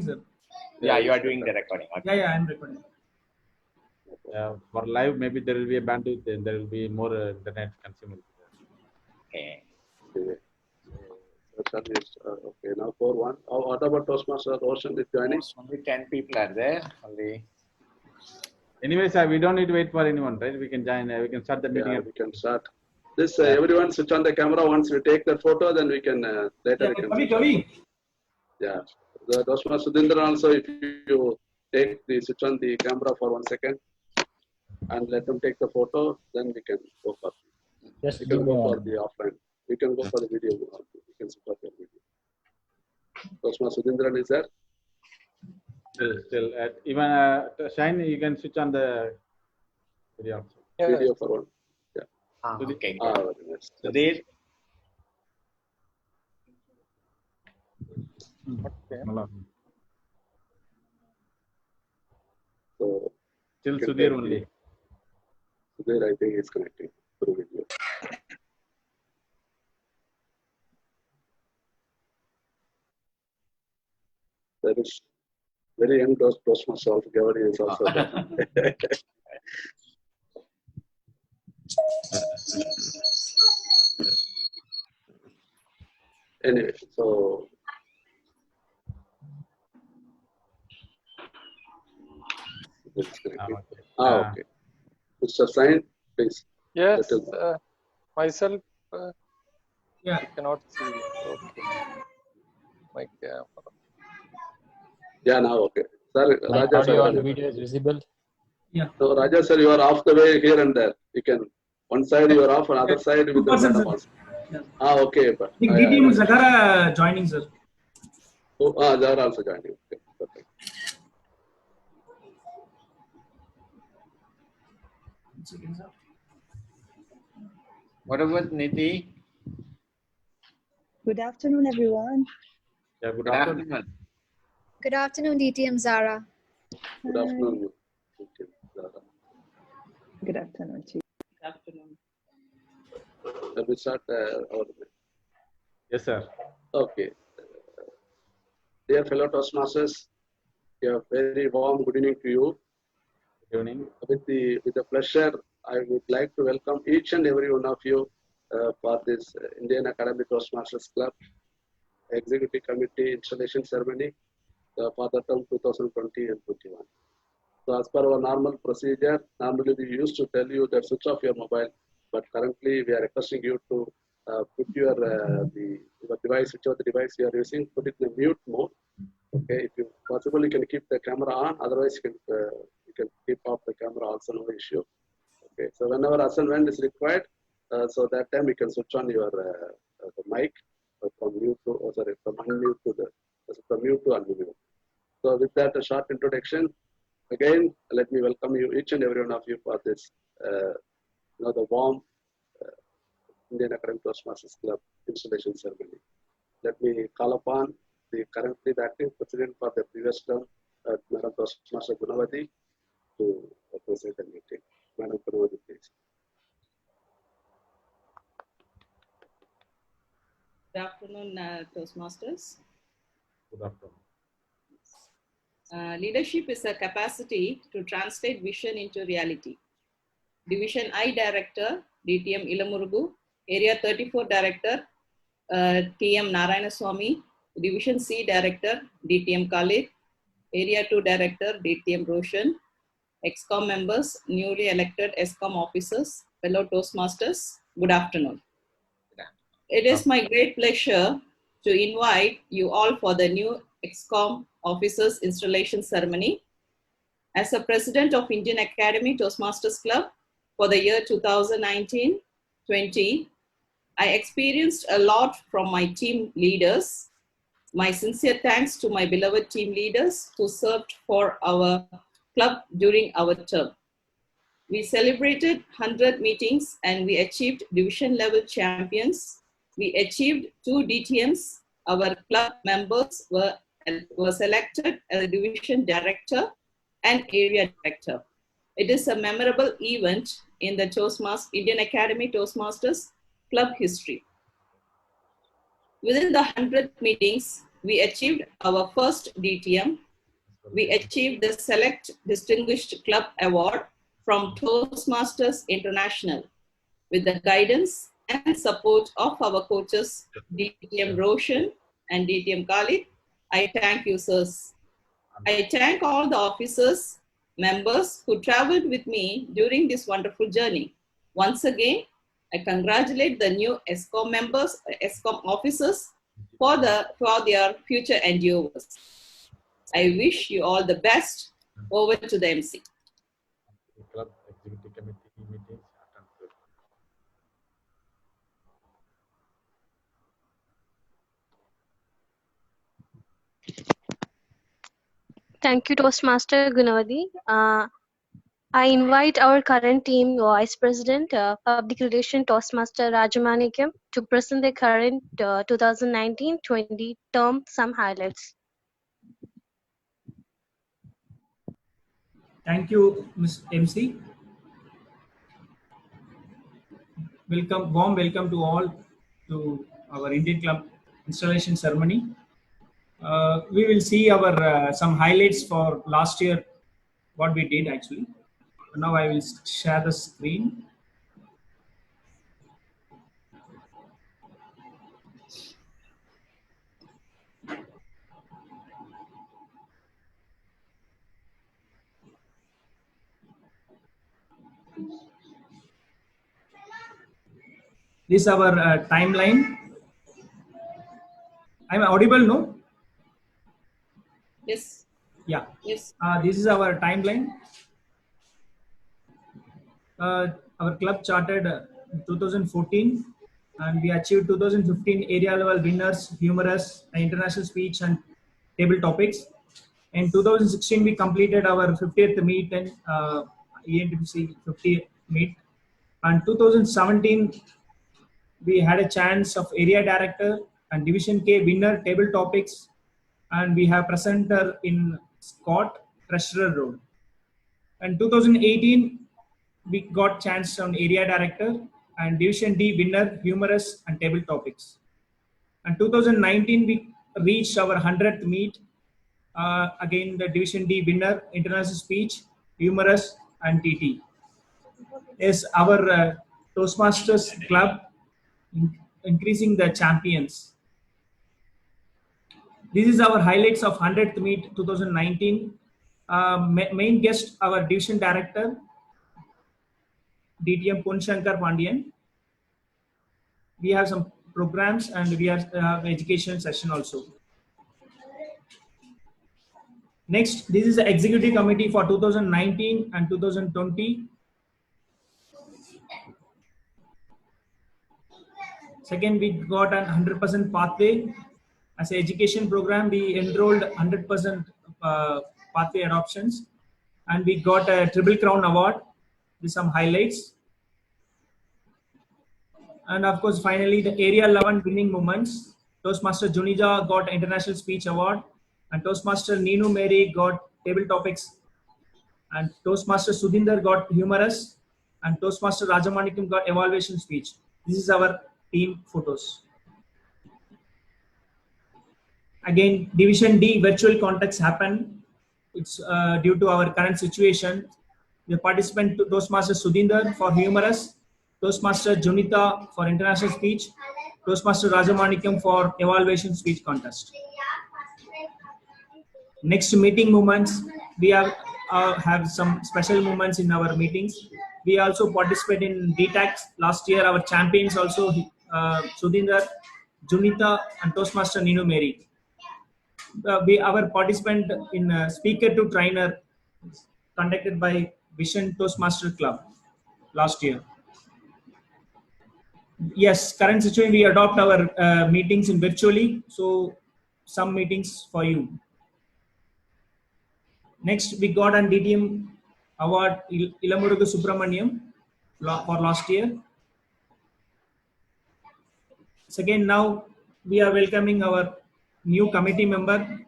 sir. Yeah, you are doing the recording. Okay. Yeah, I'm recording. For live, maybe there will be a bandwidth and there will be more internet consumable. Okay. Okay. Okay, now 4-1. What about Toastmaster Roshan is joining? Only 10 people are there. Only. Anyways, we don't need to wait for anyone, right? We can join. We can start the meeting. Yeah, we can start. This everyone switch on the camera once we take the photo, then we can later we can. Kavi. Yeah, the Toastmaster Sudhindran also, if you take the switch on the camera for 1 second and let them take the photo, then we can go for. Just we can go for the offline. We can go for the video. We can support the video. Toastmaster Sudhindran is there. Still, even Shine, you can switch on the video also. Video for one. Ah, okay. Very nice. Sudhir. So Still Sudhir only. Sudhir, I think is connecting through video. There is very young Toastmaster altogether is also there. Anyway, so okay. Mr. Sain, please. Yes, myself. Yeah. I cannot see. Okay. My camera. Yeah, now okay. Sir, My Raja audio and sir. video is visible. Yeah. So Raja sir, you are off the way here and there. You can one side you are off, another side with the madam also. Yeah. Okay, but I think DTM Zagara joining, sir. oh, they are also joining. Okay, perfect. What about Niti? Good afternoon, everyone. Yeah, good Good afternoon. afternoon. Good afternoon, DTM Zara. Good afternoon. Okay, Zara. Good afternoon, Chief. Good afternoon. Let me start our. Yes, sir. Okay. Dear fellow Toastmasters, a very warm good evening to you. Good evening. With the pleasure, I would like to welcome each and every one of you for this Indian Academy Toastmasters Club Executive Committee installation ceremony for the term 2020 and 21. So as per our normal procedure, normally we used to tell you that switch off your mobile, but currently we are requesting you to put your device, whichever the device you are using, put it in the mute mode. Okay, if you possible, you can keep the camera on. Otherwise, you can keep off the camera. Also, no issue. Okay, so whenever as and when is required, so that time you can switch on your the mic from mute to from unmute to from mute to unmute. So with that, a short introduction. Again, let me welcome you, each and every one of you, for this, the warm Indian Academy Toastmasters Club installation ceremony. Let me call upon the currently the acting president for the previous term, Madam Toastmaster Gunavati, to present the meeting. Madam Gunavati, please. Good afternoon, Toastmasters. Good afternoon. Leadership is a capacity to translate vision into reality. Division I Director, DTM Ilamurugu. Area 34 Director, TM Narayanaswamy. Division C Director, DTM Khalid. Area 2 Director, DTM Roshan. ExCom members, newly elected ExCom officers, fellow Toastmasters, good afternoon. It is my great pleasure to invite you all for the new ExCom officers installation ceremony. As a president of Indian Academy Toastmasters Club for the year 2019-20, I experienced a lot from my team leaders. My sincere thanks to my beloved team leaders who served for our club during our term. We celebrated 100 meetings and we achieved division level champions. We achieved 2 DTMs. Our club members were selected as a division director and area director. It is a memorable event in the Indian Academy Toastmasters Club history. Within the 100 meetings, we achieved our first DTM. We achieved the Select Distinguished Club Award from Toastmasters International with the guidance and support of our coaches, DTM Roshan and DTM Khalid. I thank you, sirs. I thank all the officers, members who traveled with me during this wonderful journey. Once again, I congratulate the new ESCOM members, ESCOM officers for their future endeavors. I wish you all the best. Over to the MC. Club executive committee meetings attended. Thank you, Toastmaster Gunawadi. I invite our current team Vice President, Public Relations Toastmaster Rajamanikam to present the current 2019-20 term some highlights. Thank you, Ms. MC. Warm welcome to all to our Indian Club installation ceremony. We will see our some highlights for last year, what we did actually. Now I will share the screen. This is our timeline. I'm audible, no? Yes. Yeah. Yes. This is our timeline. Our club charted 2014 and we achieved 2015 area level winners, humorous, international speech and table topics. In 2016, we completed our 50th meet and ENTPC 50th meet. And 2017, we had a chance of area director and Division K winner table topics. And we have presenter in Scott, treasurer role. And 2018, we got chance on area director and Division D winner, humorous and table topics. And 2019, we reached our 100th meet. Again, the Division D winner, international speech, humorous and TT. Is our Toastmasters club increasing the champions. This is our highlights of 100th meet 2019. Main guest, our division director, DTM Punshankar Pandian. We have some programs and we have education session also. Next, this is the executive committee for 2019 and 2020. Second, we got an 100% pathway. As an education program, we enrolled 100% pathway adoptions. And we got a Triple Crown Award with some highlights. And of course, finally, the Area 11 winning moments. Toastmaster Junija got International Speech Award. And Toastmaster Neenu Mary got Table Topics. And Toastmaster Sudhinder got Humorous. And Toastmaster Rajamanikam got Evaluation Speech. This is our team photos. Again, Division D virtual contests happen. It's due to our current situation. The participant Toastmaster Sudhinder for Humorous, Toastmaster Junita for International Speech, Toastmaster Rajamanikam for Evaluation Speech Contest. Next meeting moments, we have some special moments in our meetings. We also participate in DTAC. Last year, our champions also Sudhinder, Junita, and Toastmaster Neenu Mary. Our participant in Speaker to Trainer conducted by Vision Toastmaster Club last year. Yes, current situation, we adopt our meetings in virtually. So some meetings for you. Next, we got an DTM award Ilamurugu Subramaniam for last year. Second, now we are welcoming our new committee member,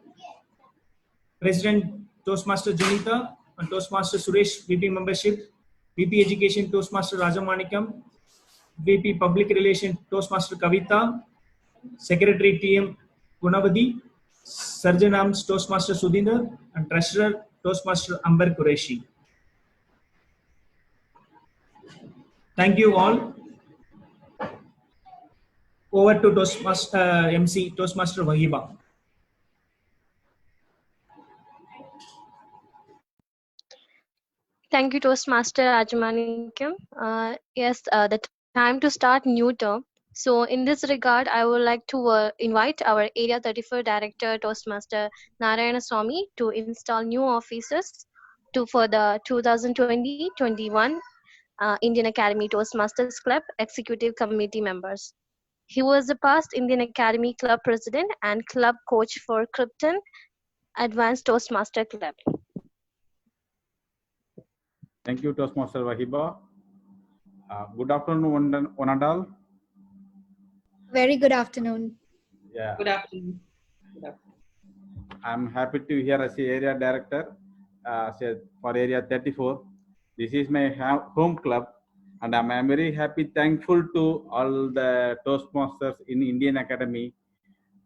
President Toastmaster Junita and Toastmaster Suresh, VP Membership, VP Education Toastmaster Rajamanikam, VP Public Relations Toastmaster Kavita, Secretary TM Gunavadi, Surgeon Arms Toastmaster Sudhinder, and Treasurer Toastmaster Amber Qureshi. Thank you all. Over to Toastmaster MC Toastmaster Wahiba. Thank you, Toastmaster Rajamanikim. Yes, the time to start new term. So in this regard, I would like to invite our Area 34 Director, Toastmaster Narayana Swamy, to install new officers for the 2020-21 Indian Academy Toastmasters Club Executive Committee members. He was the past Indian Academy Club President and Club Coach for Krypton Advanced Toastmaster Club. Thank you, Toastmaster Wahiba. Good afternoon, one and all. Very good afternoon. Yeah, Good afternoon. Good afternoon. I'm happy to hear as the area director for Area 34. This is my home club, and I'm very happy, thankful to all the Toastmasters in Indian Academy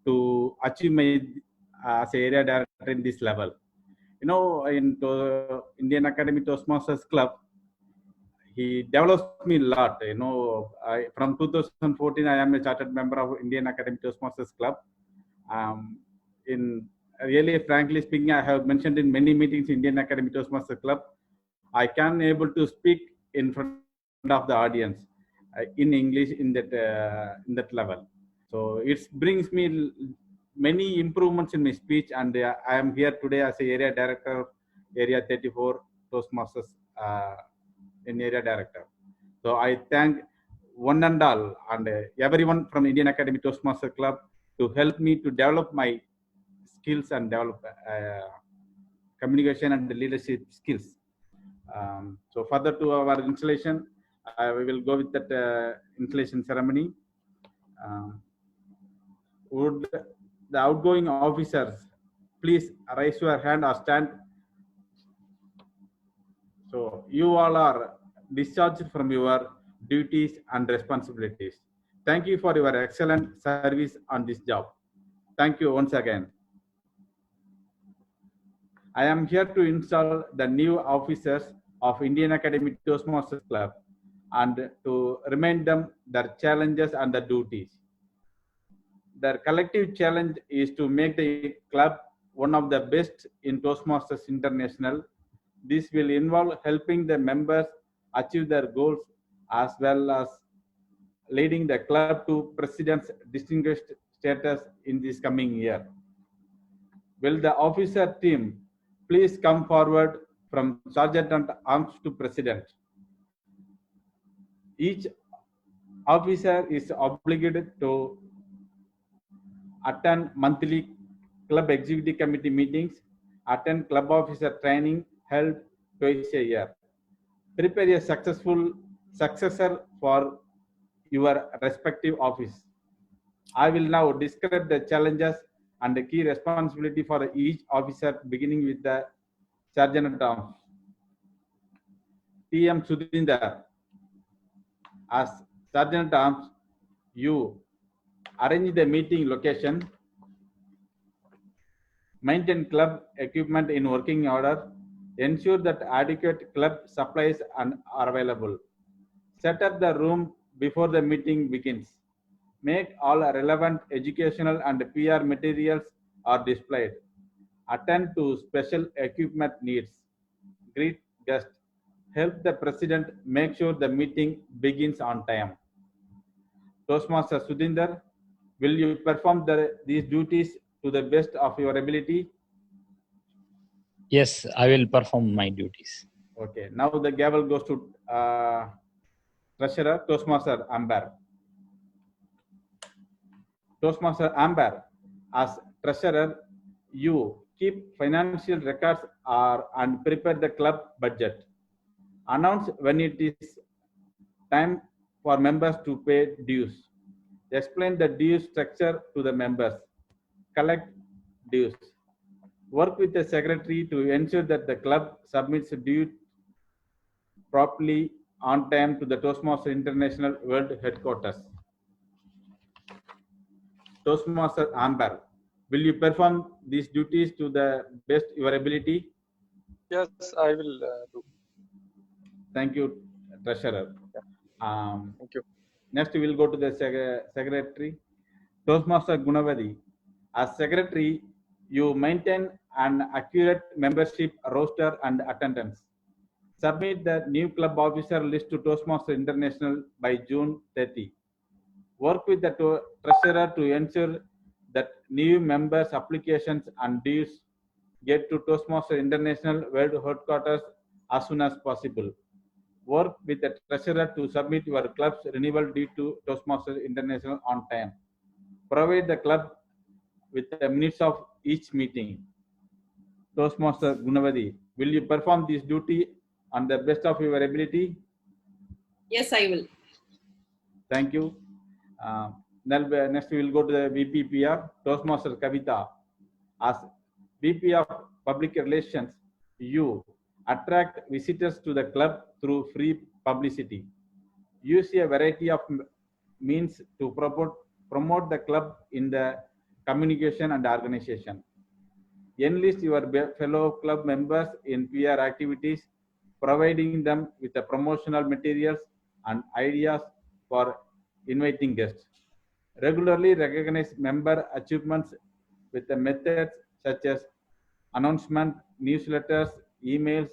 to achieve my as area director in this level. You know, in Indian Academy Toastmasters Club, he develops me a lot. You know, from 2014, I am a chartered member of Indian Academy Toastmasters Club. In really, frankly speaking, I have mentioned in many meetings Indian Academy Toastmasters Club, I can able to speak in front of the audience in English in that level. So it brings me many improvements in my speech, and I am here today as a area director of Area 34 Toastmasters in area director. So I thank one and all and everyone from Indian Academy Toastmasters Club to help me to develop my skills and develop communication and leadership skills. So further to our installation, we will go with that installation ceremony. Would the outgoing officers please raise your hand or stand? So you all are discharged from your duties and responsibilities. Thank you for your excellent service on this job. Thank you once again. I am here to install the new officers of Indian Academy Toastmasters Club and to remind them their challenges and their duties. Their collective challenge is to make the club one of the best in Toastmasters International. This will involve helping the members achieve their goals as well as leading the club to president's distinguished status in this coming year. Will the officer team please come forward from Sergeant at Arms to President? Each officer is obligated to attend monthly club executive committee meetings, attend club officer training held twice a year. Prepare a successful successor for your respective office. I will now describe the challenges and the key responsibility for each officer, beginning with the Sergeant at Arms. TM Sudhinder, as Sergeant at Arms, you arrange the meeting location, maintain club equipment in working order, ensure that adequate club supplies are available, set up the room before the meeting begins, make all relevant educational and PR materials are displayed, attend to special equipment needs, greet guests, help the president make sure the meeting begins on time. Toastmaster Sudhinder, will you perform these duties to the best of your ability? Yes, I will perform my duties. Okay, now the gavel goes to Treasurer Toastmaster Amber. Toastmaster Amber, as Treasurer, you keep financial records and prepare the club budget. Announce when it is time for members to pay dues. Explain the dues structure to the members. Collect dues. Work with the secretary to ensure that the club submits dues properly on time to the Toastmaster International World Headquarters. Toastmaster Amber, Will you perform these duties to the best your ability? Yes, I will do. Thank you, Treasurer. Thank you. Next, we will go to the Secretary. Toastmaster Gunavadi. As Secretary, you maintain an accurate membership roster and attendance. Submit the new club officer list to Toastmaster International by June 30. Work with the Treasurer to ensure that new members' applications and dues get to Toastmaster International World Headquarters as soon as possible. Work with the Treasurer to submit your club's renewal due to Toastmaster International on time. Provide the club with the minutes of each meeting. Toastmaster Gunavadi, will you perform this duty on the best of your ability? Yes, I will. Thank you. Next, we will go to the VPPR, Toastmaster Kavita. As VP of Public Relations, you attract visitors to the club through free publicity. Use a variety of means to promote the club in the communication and organization. Enlist your fellow club members in PR activities, providing them with the promotional materials and ideas for inviting guests. Regularly recognize member achievements with the methods such as announcement, newsletters, emails,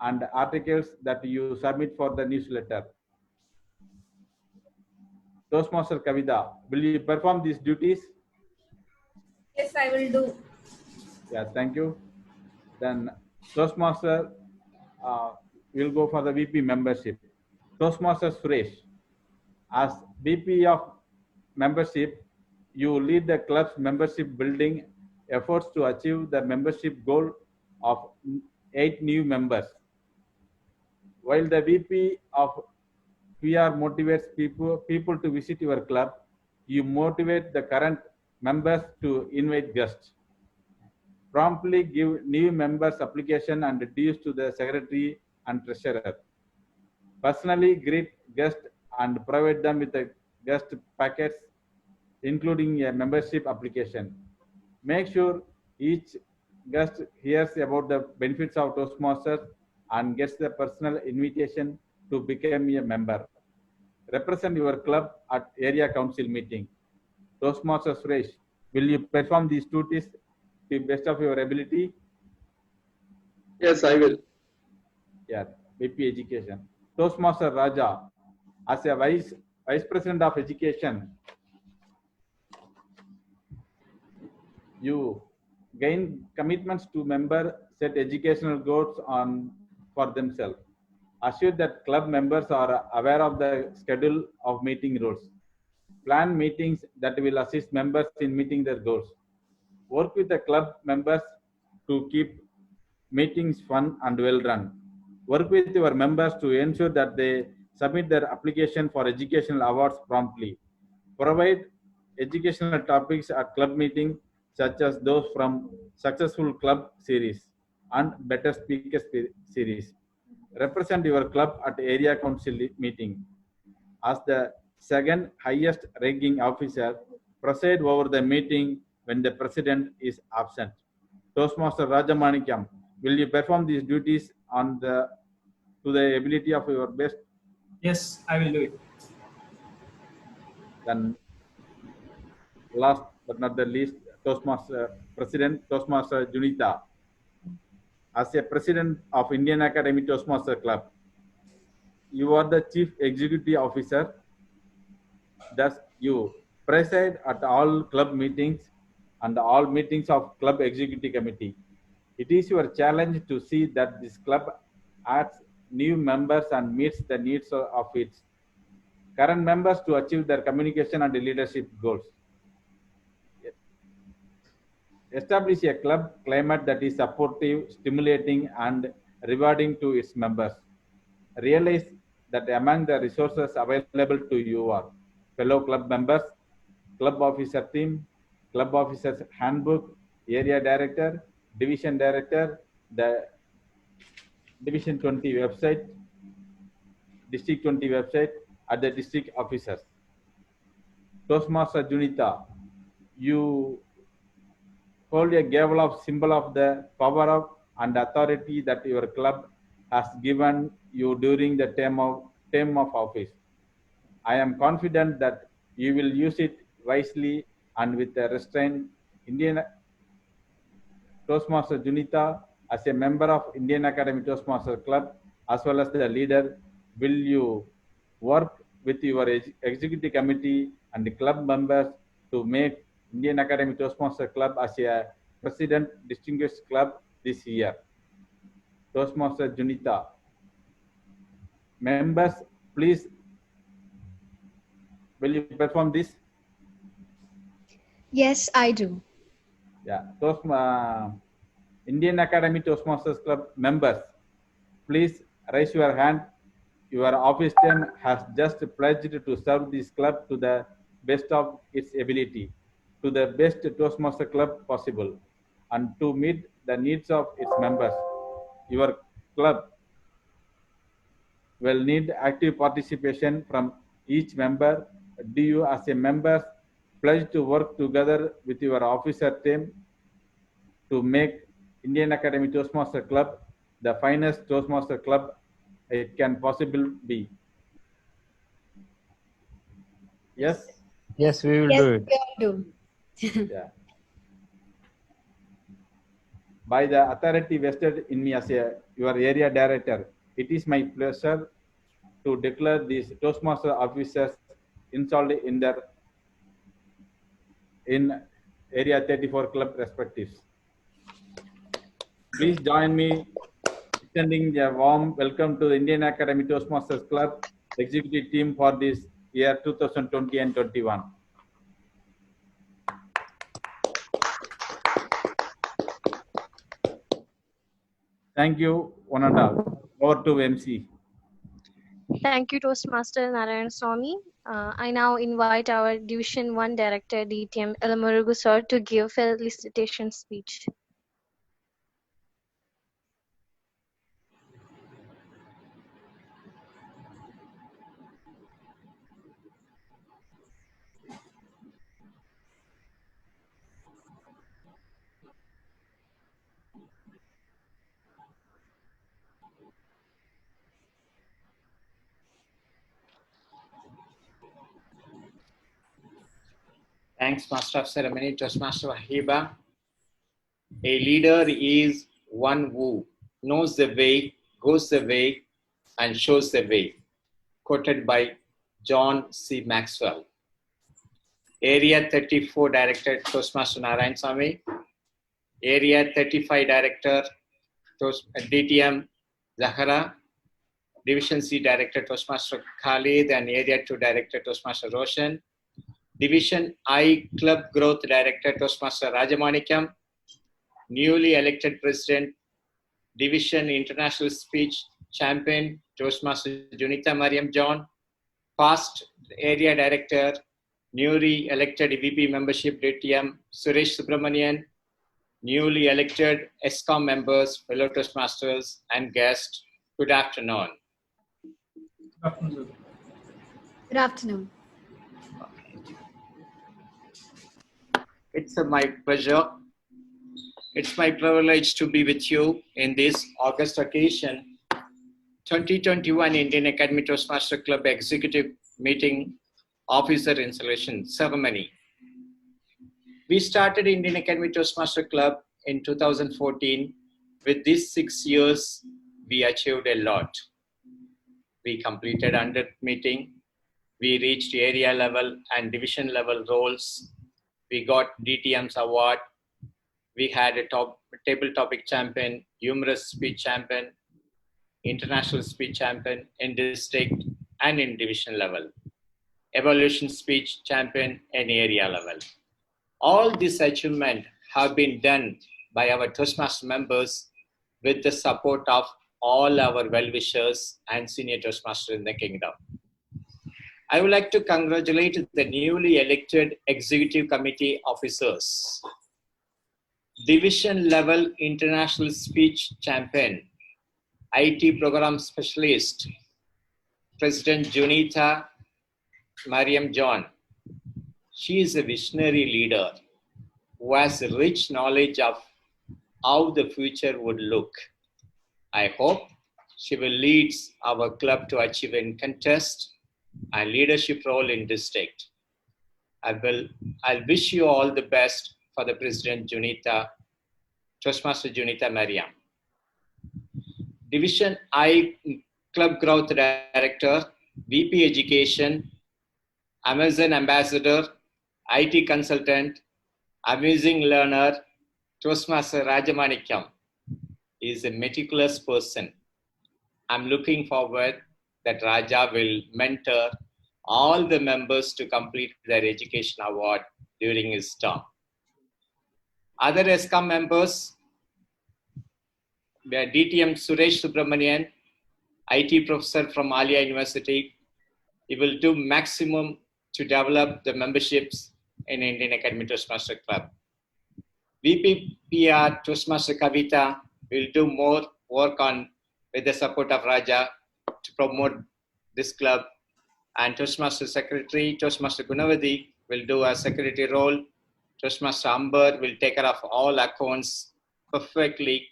and articles that you submit for the newsletter. Toastmaster Kavita, will you perform these duties? Yes, I will do. Yeah, thank you. Then Toastmaster will go for the VP membership. Toastmaster Suresh, as VP of membership, you lead the club's membership building efforts to achieve the membership goal of 8 new members. While the VP of PR motivates people to visit your club, you motivate the current members to invite guests. Promptly give new members application and dues to the secretary and treasurer. Personally greet guests and provide them with the guest packets, including a membership application. Make sure each guest hears about the benefits of Toastmasters and gets the personal invitation to become a member. Represent your club at area council meeting. Toastmaster Suresh, will you perform these duties to the best of your ability? Yes, I will. Yeah, VP Education. Toastmaster Raja, as a Vice President of Education, you gain commitments to members, set educational goals for themselves. Assure that club members are aware of the schedule of meeting rules. Plan meetings that will assist members in meeting their goals. Work with the club members to keep meetings fun and well run. Work with your members to ensure that they submit their application for educational awards promptly. Provide educational topics at club meeting, such as those from Successful Club series and Better Speakers series. Represent your club at area council meeting. As the second highest ranking officer, preside over the meeting when the president is absent. Toastmaster Rajamanikam, will you perform these duties to the ability of your best? Yes, I will do it. Then last but not the least, Toastmaster President Toastmaster Junita. As a president of Indian Academy Toastmaster Club, you are the chief executive officer. Thus, you preside at all club meetings and all meetings of club executive committee. It is your challenge to see that this club adds new members and meets the needs of its current members to achieve their communication and leadership goals. Establish a club climate that is supportive, stimulating, and rewarding to its members. Realize that among the resources available to you are fellow club members, club officer team, club officer's handbook, area director, division director, the Division 20 website, District 20 website, at the district officers. Toastmaster Junita, you hold a gavel of symbol of the power of and authority that your club has given you during the term of office. I am confident that you will use it wisely and with a restraint. Indian Toastmaster Junita, as a member of Indian Academy Toastmaster Club, as well as the leader, will you work with your executive committee and the club members to make Indian Academy Toastmaster Club as a President Distinguished Club this year? Toastmaster Junita. Members, please, will you perform this? Yes, I do. Yeah, Indian Academy Toastmasters Club members, please raise your hand. Your office term has just pledged to serve this club to the best of its ability, to the best Toastmaster Club possible, and to meet the needs of its members. Your club will need active participation from each member. Do you, as a member, pledge to work together with your officer team to make Indian Academy Toastmaster Club the finest Toastmaster Club it can possibly be? Yes? Yes, we will Yes, do it. we all do. Yeah. By the authority vested in me as your area director, it is my pleasure to declare these Toastmaster officers installed in Area 34 Club respectives. Please join me extending a warm welcome to the Indian Academy Toastmasters Club executive team for this year 2020 and 21. Thank you, one and all. Over to MC. Thank you, Toastmaster Narayan Swami. I now invite our Division 1 Director, DTM Elamurugu sir, to give felicitation speech. Thanks, Master of Ceremony, Toastmaster Wahiba. A leader is one who knows the way, goes the way, and shows the way. Quoted by John C. Maxwell. Area 34 Director, Toastmaster Narayan Swami. Area 35 Director, DTM Zahara. Division C Director, Toastmaster Khalid, and Area 2 Director, Toastmaster Roshan. Division I Club Growth Director, Toastmaster Rajamanikam. Newly elected President, Division International Speech Champion, Toastmaster Junita Mariam John. Past Area Director, newly elected VP Membership, DTM Suresh Subramanian. Newly elected ESCOM members, fellow Toastmasters, and guests, good afternoon. Good afternoon, sir. Good afternoon. It's my pleasure. It's my privilege to be with you in this August occasion, 2021 Indian Academy Toastmaster Club Executive Meeting Officer Installation Ceremony. We started Indian Academy Toastmaster Club in 2014. With these 6 years, we achieved a lot. We completed 100th meeting. We reached area level and division level roles. We got DTM's award. We had a table topic champion, humorous speech champion, international speech champion in district and in division level, evaluation speech champion in area level. All these achievements have been done by our Toastmaster members with the support of all our well-wishers and senior Toastmasters in the kingdom. I would like to congratulate the newly elected executive committee officers. Division level international speech champion, IT program specialist, President Junita Mariam John. She is a visionary leader. who has rich knowledge of how the future would look. I hope she will lead our club to achieve in contest and leadership role in district. I'll wish you all the best for the President Toastmaster Junita Mariam. Division I Club Growth Director, VP Education, Amazon Ambassador, IT Consultant, Amazing Learner, Toastmaster Rajamanikam is a meticulous person. I'm looking forward that Raja will mentor all the members to complete their education award during his term. Other ESCOM members, we are DTM Suresh Subramanian, IT professor from Alia University. He will do maximum to develop the memberships in Indian Academy Toastmaster Club. VP PR Toastmaster Kavita will do more work on with the support of Raja to promote this club. And Toastmaster Secretary, Toastmaster Gunavadi will do a secretary role. Toastmaster Amber will take care of all accounts perfectly.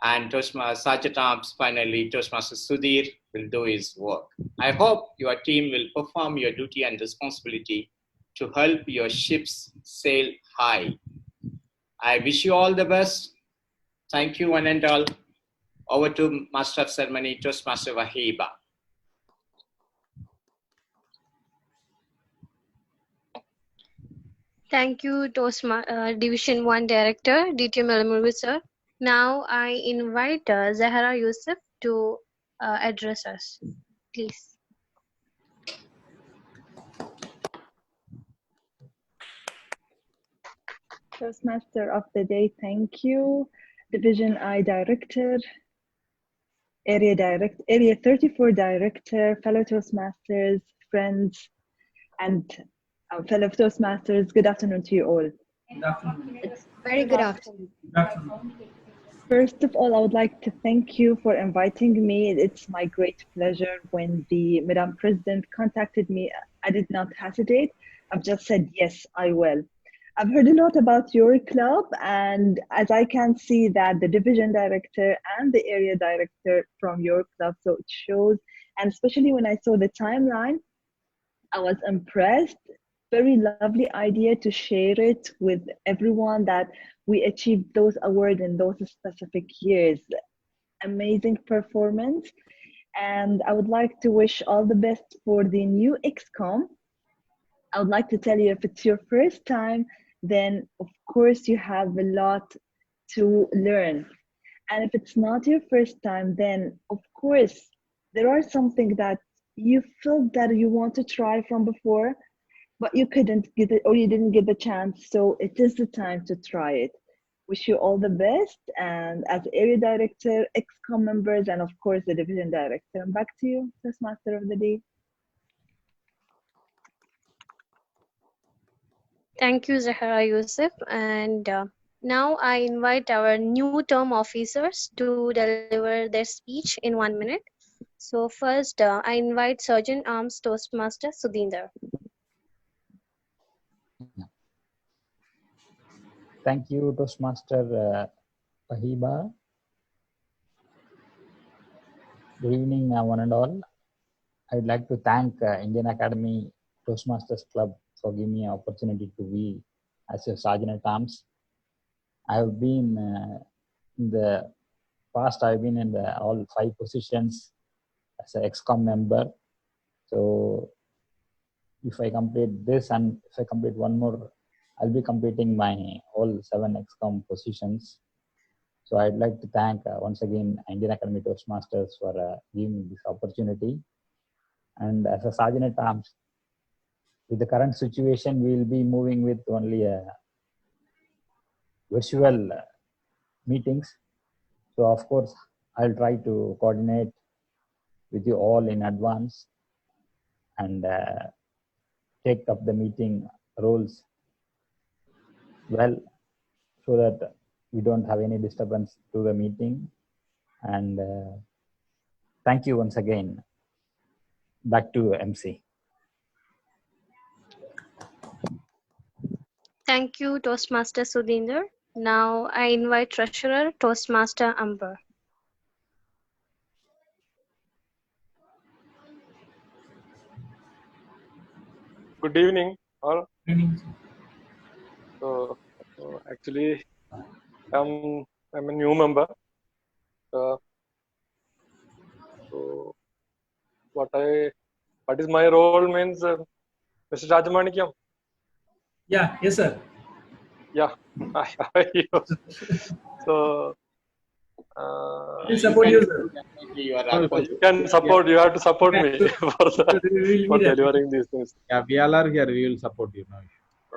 And Toastmaster Sergeant Arms, finally, Toastmaster Sudhir will do his work. I hope your team will perform your duty and responsibility to help your ships sail high. I wish you all the best. Thank you, one and all. Over to Master of Ceremony, Toastmaster Wahiba. Thank you, Division 1 Director, DTM Elamuru, sir. Now I invite Zahra Yusuf to address us. Please. Toastmaster of the Day, thank you. Division I Director, Area 34 Director, fellow Toastmasters, friends, and fellow Toastmasters, good afternoon to you all. Good afternoon. It's very good afternoon. Good afternoon. First of all, I would like to thank you for inviting me. It's my great pleasure. When the Madam President contacted me, I did not hesitate. I've just said, yes, I will. I've heard a lot about your club, and as I can see that the division director and the area director from your club, so it shows, and especially when I saw the timeline, I was impressed. Very lovely idea to share it with everyone that we achieved those awards in those specific years. Amazing performance. And I would like to wish all the best for the new XCOM. I would like to tell you, if it's your first time, then of course you have a lot to learn. And if it's not your first time, then of course there are something that you felt that you want to try from before, but you couldn't get it, or you didn't get the chance. So it is the time to try it. Wish you all the best. And as area director, XCOM members, and of course the division director, back to you, Toastmaster of the Day. Thank you, Zahra Yusuf. And now I invite our new term officers to deliver their speech in 1 minute. So first, I invite Sergeant Arms Toastmaster Sudhinder. Thank you, Toastmaster Wahiba. Good evening, one and all. I'd like to thank Indian Academy Toastmasters Club for giving me an opportunity to be as a Sergeant at Arms. I have been in the past, I've been in all 5 positions as an XCOM member. So if I complete this and if I complete one more, I'll be completing my all 7 XCOM positions. So I'd like to thank once again Indian Academy Toastmasters for giving me this opportunity. And as a Sergeant at Arms, with the current situation, we will be moving with only virtual meetings. So of course, I'll try to coordinate with you all in advance and take up the meeting roles well, so that we don't have any disturbance to the meeting. And thank you once again. Back to MC. Thank you, Toastmaster Sudhinder. Now I invite Treasurer Toastmaster Amber. Good evening, all. Good evening. So, actually, I'm a new member. So, what is my role means, Mr. Rajamanikam. Yeah, yes, sir. Yeah, so. We'll support you, sir. You are So, appointed. You can support. You have to support me Yeah, for delivering these things. yeah, we all are here. We will support you now.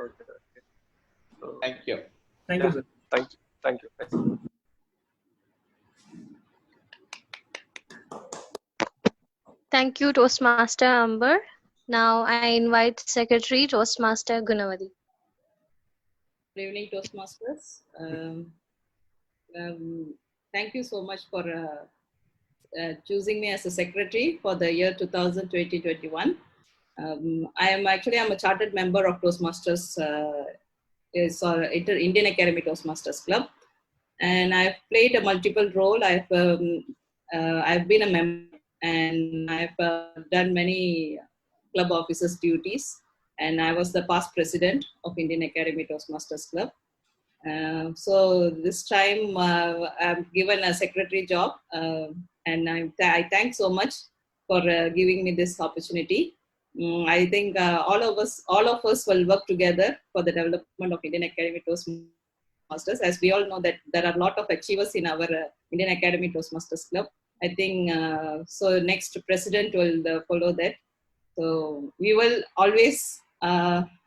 Okay. So, Thank you. Thank yeah, you, sir. thank you. Thank you. Thank you, Toastmaster Amber. Now I invite Secretary Toastmaster Gunavadi. Good evening, Toastmasters. Thank you so much for choosing me as a secretary for the year 2020-21. I'm a chartered member of Toastmasters, Indian Academy Toastmasters Club, and I've played a multiple role. I've been a member, and I've done many club officers duties, and I was the past president of Indian Academy Toastmasters Club. So this time I'm given a secretary job, and I thank so much for giving me this opportunity. I think all of us will work together for the development of Indian Academy Toastmasters. As we all know that there are a lot of achievers in our Indian Academy Toastmasters Club. I think so. Next president will follow that. So we will always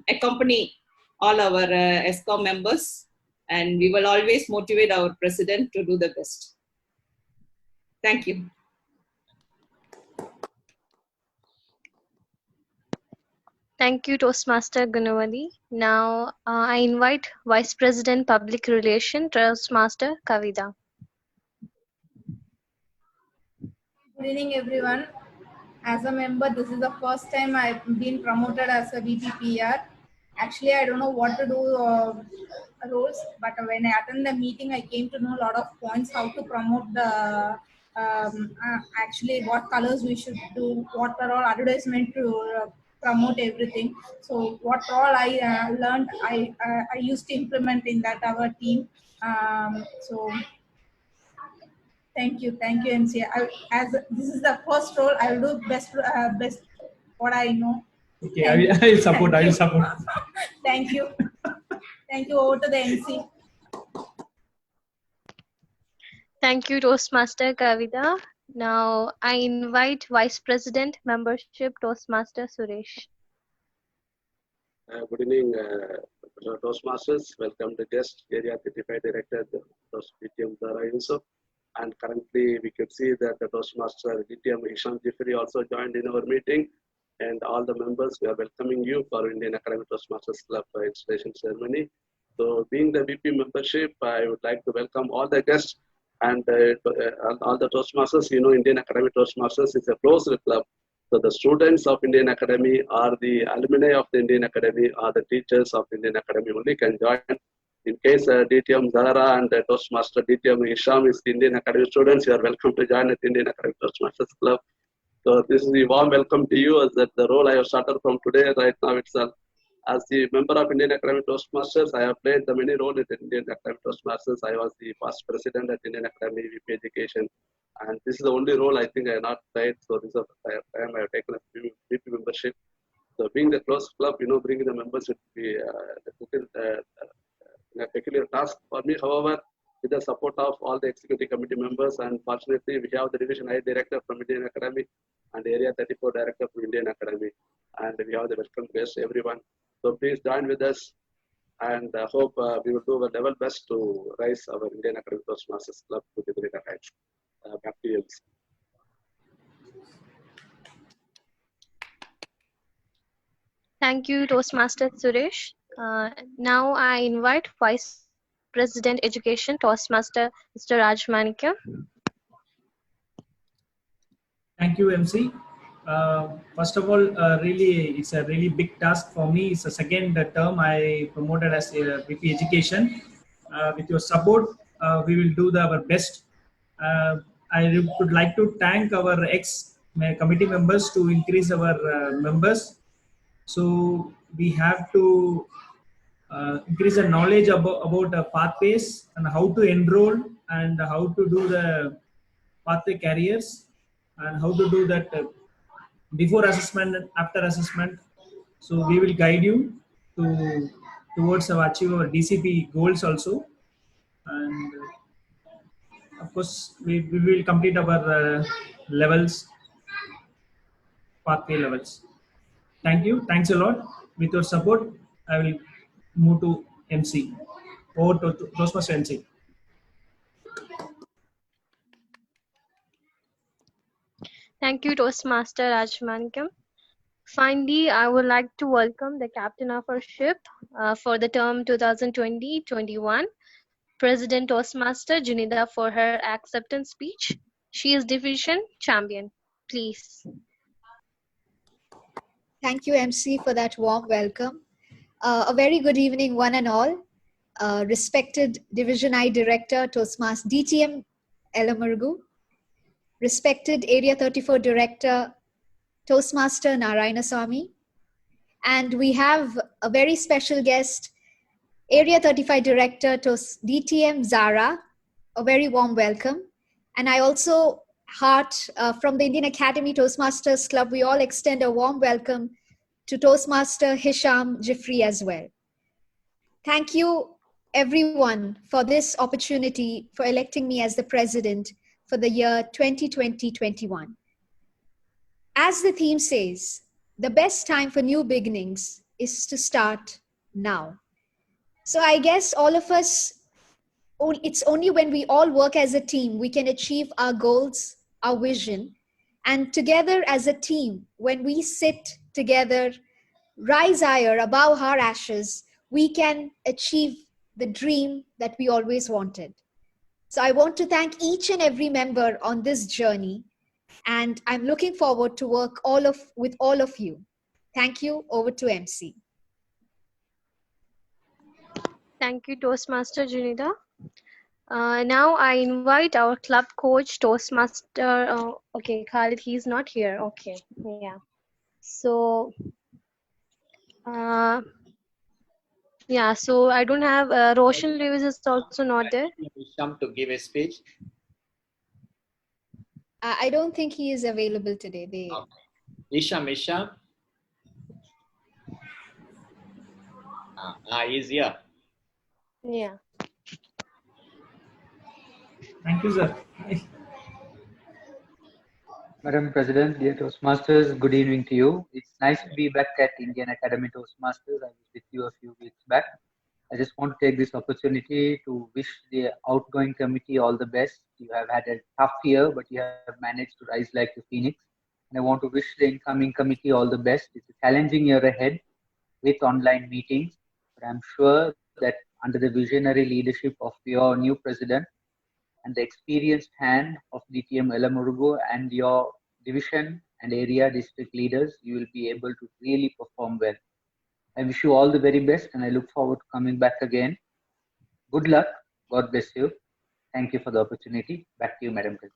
accompany all our ESCOM members, and we will always motivate our president to do the best. Thank you. Thank you, Toastmaster Gunavadi. Now I invite Vice President Public Relations Toastmaster Kavita. Good evening, everyone. As a member, this is the first time I've been promoted as a VPPR. Actually, I don't know what to do roles, but when I attend the meeting, I came to know a lot of points how to promote the actually what colors we should do, what are all advertisement to promote everything. So what all I learned, I used to implement in that our team. So thank you, MC. As this is the first role, I will do best what I know. Okay, I will support. I will support. Thank you. Thank you. Over to the MC. Thank you, Toastmaster Kavita. Now I invite Vice President Membership Toastmaster Suresh. Good evening, Toastmasters. Welcome to guest Area 35 Director, DTM Zara Yusuf. And currently, we could see that the Toastmaster DTM Hisham Jifri also joined in our meeting. And all the members, we are welcoming you for Indian Academy Toastmasters Club installation ceremony. So, being the VP membership, I would like to welcome all the guests and all the Toastmasters. You know, Indian Academy Toastmasters is a closed club. So the students of Indian Academy or the alumni of the Indian Academy or the teachers of Indian Academy only can join. In case DTM Zahra and Toastmaster DTM Hisham is the Indian Academy students, you are welcome to join at Indian Academy Toastmasters Club. So this is a warm welcome to you as that the role I have started from today right now itself. As the member of Indian Academy Toastmasters, I have played the many roles in Indian Academy Toastmasters. I was the past president at Indian Academy VP Education. And this is the only role I think I have not played. So this is the time I have taken a VP membership. So being the close club, you know, bringing the members would be a peculiar task for me. However, with the support of all the executive committee members, and fortunately we have the division I director from Indian Academy and area 34 director from Indian Academy, and we have the welcome guests, everyone. So please join with us, and hope we will do our level best to rise our Indian Academy Toastmasters Club to the greater heights. Back to you. Thank you, Toastmaster Suresh. Now I invite Vice President Education Toastmaster Mr. Rajamanikam. Thank you, MC. First of all, really, it's a really big task for me. It's the second term I promoted as a VP Education. With your support, we will do our best. I would like to thank our committee members to increase our members. So we have to increase the knowledge about pathways and how to enroll and how to do the pathway careers and how to do that before assessment and after assessment. So we will guide you to towards our achieve our DCP goals also. And of course, we will complete our levels, pathway levels. Thank you. Thanks a lot. With your support, I will move to MC. Over to Toastmaster MC. Thank you, Toastmaster Rajamanikam. Finally, I would like to welcome the captain of our ship for the term 2020-21, President Toastmaster Junida, for her acceptance speech. She is division champion. Please. Thank you, MC, for that warm welcome. A very good evening, one and all. Respected Division I Director, Toastmaster DTM Elamurgu. Respected Area 34 Director, Toastmaster Narayanaswamy. And we have a very special guest, Area 35 Director, DTM Zara. A very warm welcome. And I also from the Indian Academy Toastmasters Club, we all extend a warm welcome to Toastmaster Hisham Jifri as well. Thank you everyone for this opportunity for electing me as the president for the year 2020-21. As the theme says, the best time for new beginnings is to start now. So I guess all of us, it's only when we all work as a team, we can achieve our goals, our vision. And together as a team, when we sit together, rise higher above our ashes, we can achieve the dream that we always wanted. So I want to thank each and every member on this journey. And I'm looking forward to work with all of you. Thank you. Over to MC. Thank you, Toastmaster Junida. Now I invite our club coach, Toastmaster. Okay, Khalid, he's not here. Okay, yeah. So, yeah, so I don't have Roshan Lewis is also not there. Hisham to give a speech. I don't think he is available today. Okay. Hisham. He's here. Yeah. Thank you, sir. Madam President, dear Toastmasters, good evening to you. It's nice to be back at Indian Academy Toastmasters. I was with you a few weeks back. I just want to take this opportunity to wish the outgoing committee all the best. You have had a tough year, but you have managed to rise like a phoenix. And I want to wish the incoming committee all the best. It's a challenging year ahead with online meetings, but I'm sure that under the visionary leadership of your new president and the experienced hand of DTM Elamurgu and your division and area district leaders, you will be able to really perform well. I wish you all the very best and I look forward to coming back again. Good luck. God bless you. Thank you for the opportunity. Back to you, Madam President.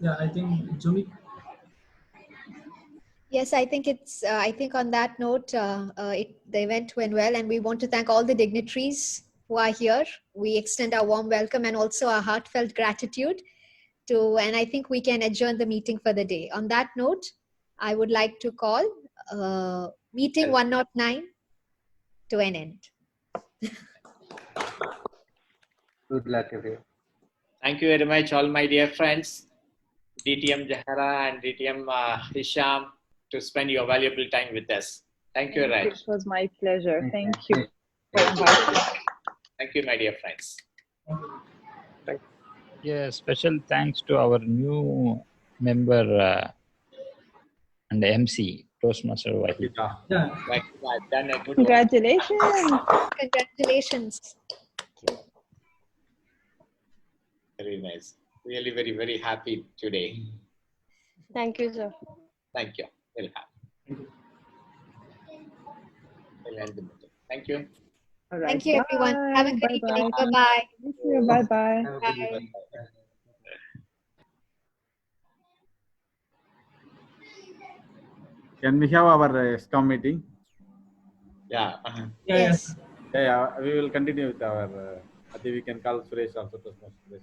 Yeah, I think Jumi. Yes, I think it's. I think on that note, the event went well, and we want to thank all the dignitaries who are here. We extend our warm welcome and also our heartfelt gratitude to. And I think we can adjourn the meeting for the day. On that note, I would like to call meeting 109 to an end. Good luck, everyone. Thank you very much, all my dear friends, DTM Jahara and DTM Hisham, to spend your valuable time with us. Thank you, Raj. It was my pleasure. Thank you for inviting me. Thank you, my dear friends. Thank you. Yeah, special thanks to our new member and MC, Toastmaster Wahid. Yeah. Like, I've done a good work. Congratulations. Congratulations. Very nice. Really very, very happy today. Thank you, sir. Thank you. We'll have. We'll end the meeting. Thank you. All right. Thank you, everyone. Have a good evening. Bye-bye. Bye-bye. Thank you. Bye-bye. Bye. Can we have our SCOM meeting? Yeah. Yes. Yeah, we will continue with our. I think we can call Suresh also to Suresh.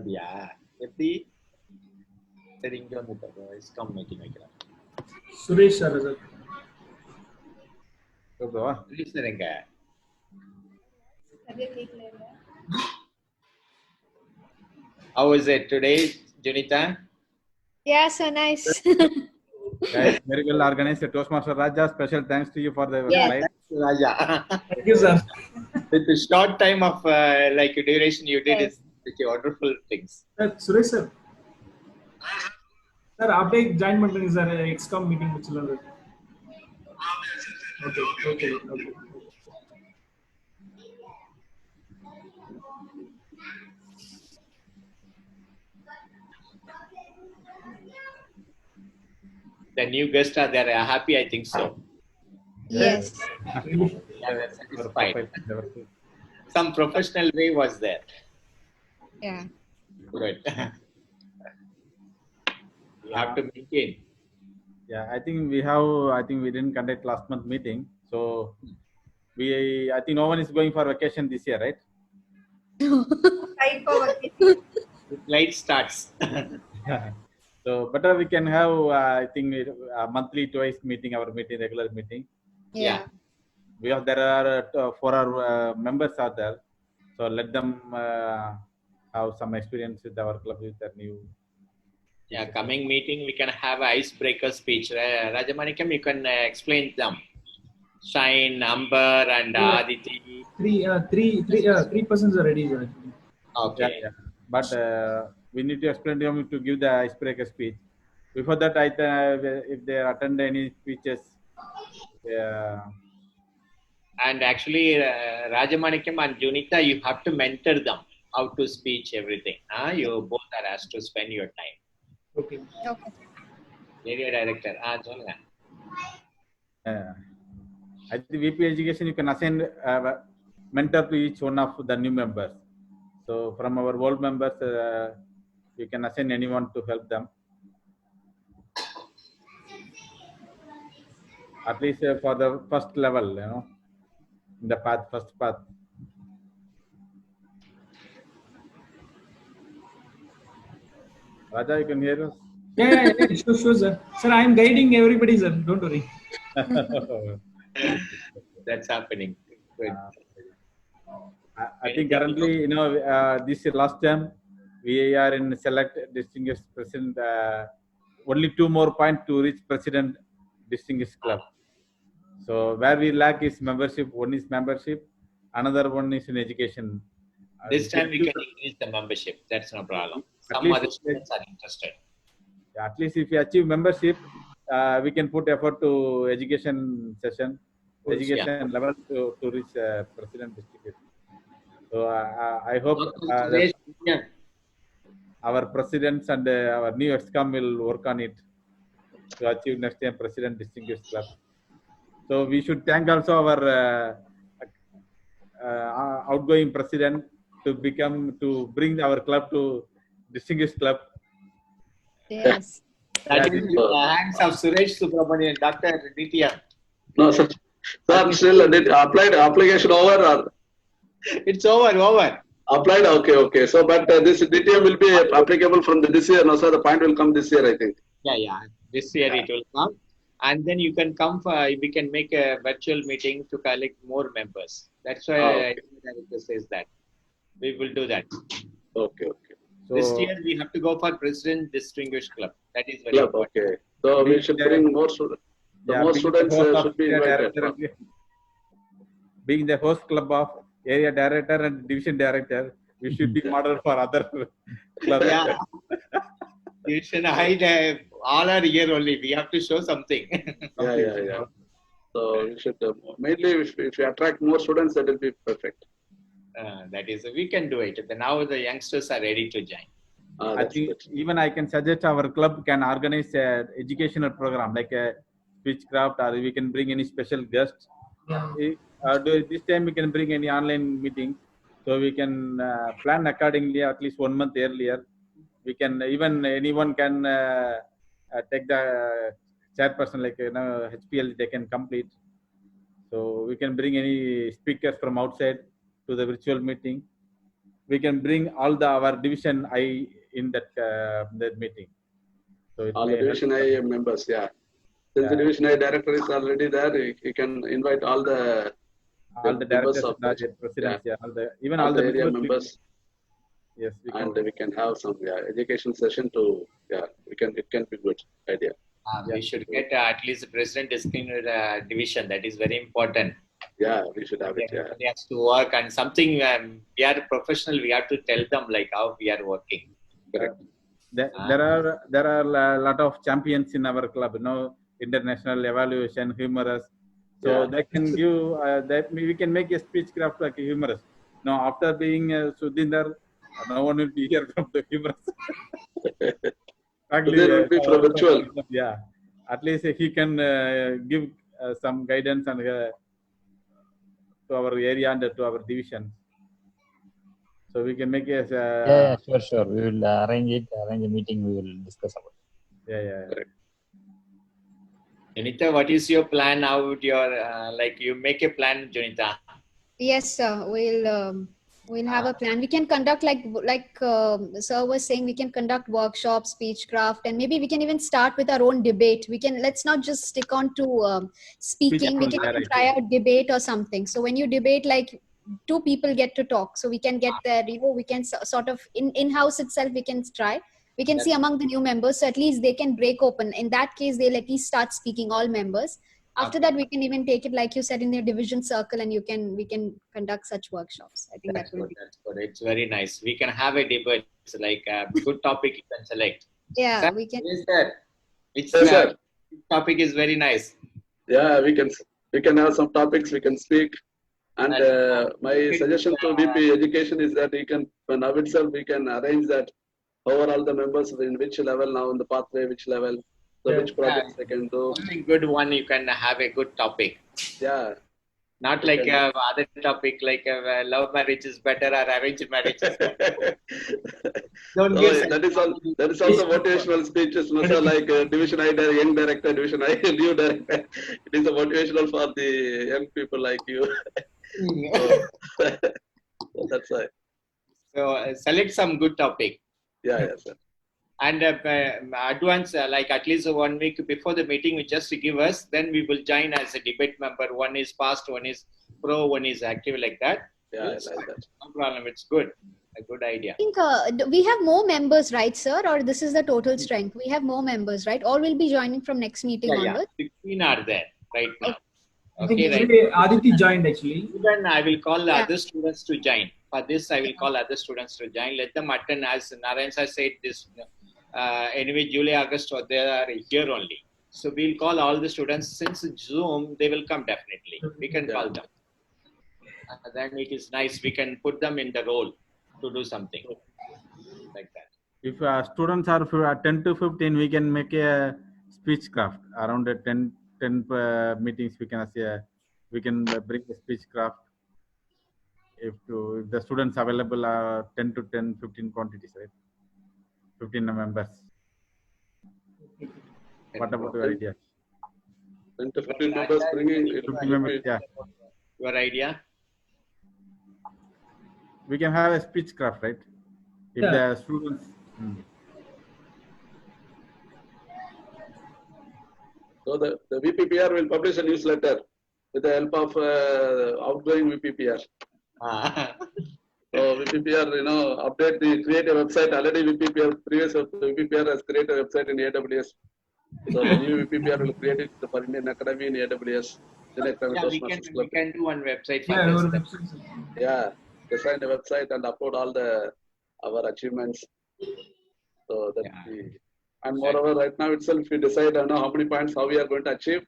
Yeah. எப்படி சரி இங்க வந்து scum meeting வைக்கலாம். Suresh sir. Suresh sir எங்க? How is it today, Junita? Yeah, so nice. Guys, very well organized. Toastmaster Raja, special thanks to you for the Yeah. slide. Raja. Thank you, sir. With a short time of like duration, you did such wonderful things. Suresh sir. Sir, आपने join பண்ணீங்க sir XCOM meeting வச்சுலாம். Okay. The new guests are there. Happy, I think so. Yes. Yeah, they're satisfied. Some professional way was there. Yeah. Good. You have to maintain. Yeah, I think we didn't conduct last month meeting. So I think no one is going for vacation this year, right? Light starts. So better we can have, I think, monthly twice meeting, regular meeting. Yeah. Because there are 4 members are there. So let them have some experience with our club with their new. Yeah, coming meeting we can have an icebreaker speech. Rajamanikam, you can explain them. Shine, Amber, and Aditi. Three persons are ready, sir. Okay. Yeah. But we need to explain to them to give the icebreaker speech. Before that, if they attend any speeches. And actually, Rajamanikam and Junita, you have to mentor them how to speech everything. You both are asked to spend your time. Okay. Area director. I think VP Education, you can assign mentor to each one of the new members. So from our old members, you can assign anyone to help them. At least for the first level, in the first path. Raja, you can hear us? Yeah, sure, sir. Sir, I am guiding everybody, sir. Don't worry. That's happening. Good. I think currently, this last term, we are in select distinguished president. Only 2 more points to reach president distinguished club. So where we lack is membership. One is membership, another one is in education. This time we can increase the membership. That's no problem. Some other students are interested. At least if we achieve membership, we can put effort to education session, education level to reach president district. So I hope our presidents and our new EXCOM will work on it to achieve next time president distinguished club. So we should thank also our outgoing president to bring our club to distinguished club. Yes. That is in the hands of Suresh Subramanian, Dr. DTM. No, sir. Sir, still application over or? It's over. Applied, okay. So, but this DTM will be applicable from this year. No, sir, the point will come this year, I think. Yeah. This year it will come. And then you can come we can make a virtual meeting to collect more members. That's why director says that. We will do that. Okay. So, this year we have to go for president distinguished club. That is very important. Okay. So we should bring more students. More students should be invited. Being the host club of area director and division director. We should be model for other clubs. Yeah. Division I, all are here only. We have to show something. Yeah. So we should mainly if we attract more students, that will be perfect. That is, we can do it. Now the youngsters are ready to join. I think even I can suggest our club can organize an educational program like a speechcraft, or we can bring any special guests. This time we can bring any online meetings, so we can plan accordingly at least 1 month earlier. We can even anyone can take the chairperson, like HPL they can complete. So we can bring any speakers from outside to the virtual meeting. We can bring all our division I in that meeting. So all the division I members, Since the division I director is already there, you can invite all the directors, of the presidents, all the area members. Yes, we can have some education session to it can be good idea. We should get at least the president designated division. That is very important. Yeah, we should have it. Everybody has to work and something. We are professional. We have to tell them like how we are working. Correct. There are a lot of champions in our club. International evaluation, humorous. So they can give that we can make a speechcraft like humorous. Now after being Sudhinder, no one will be here from the humorous. Will be from virtual. Yeah, at least he can give some guidance and to our area and to our division. So we can make a sure. We will arrange a meeting. We will discuss about it. Yeah. Correct. Junita, what is your plan? How would your you make a plan, Junita? Yes, sir. We'll have a plan. We can conduct like sir was saying, we can conduct workshops, speechcraft, and maybe we can even start with our own debate. Let's not just stick on to speaking. We can even try out debate or something. So when you debate, like 2 people get to talk. So we can get there. We can sort of in-house itself. We can try. We can see among the new members. So at least they can break open. In that case, they'll at least start speaking, all members. After that, we can even take it, like you said, in the division circle, and we can conduct such workshops. I think that's that will good. That's good. It's very nice. We can have a debate. It's like a good topic you can select. Yeah, sir, we can. Which topic is very nice. Yeah, we can have some topics. We can speak. And my suggestion to VP Education is that now itself we can arrange that overall the members in which level now in the pathway, which level. So which projects they can do. Only good one, you can have a good topic. Yeah. Not like other topic like love marriage is better or arranged marriage is better. That is also motivational speeches, like Division I young director, Division I new director. It is a motivational for the young people like you. So that's why. So select some good topic. Yeah, sir. And advance, like at least 1 week before the meeting, just give us, then we will join as a debate member. One is past, one is pro, one is active, like that. Yeah, I like that. No problem. It's good. A good idea. I think we have more members, right, sir? Or this is the total strength? We have more members, right? Or will be joining from next meeting onwards? 16 are there right now. I think Aditi joined actually. Then I will call other students to join. For this, I will call other students to join. Let them attend, as Narayan said this. Anyway, July, August, they are here only. So we'll call all the students. Since Zoom, they will come definitely. We can call them. Then it is nice. We can put them in the role to do something like that. If students are 10 to 15, we can make a speechcraft around 10 meetings. We can bring a speechcraft. If the students available are 10 to 15 quantities, right? 15 members. What about your idea? 10 to 15 members bringing 15 members, yeah. Your idea? We can have a speechcraft, right? If the students. So the VPPR will publish a newsletter with the help of outgoing VPPR. So VPPR, create a website. Already previous VPPR has created a website in AWS. So the new VPPR will create it for Indian Academy in AWS. Indian Academy Yeah, we Toastmasters can Club. do one website for Yeah, this. our website. Yeah, design a website and upload all our achievements. So that and moreover, right now itself, if we decide, I know how many points, how we are going to achieve.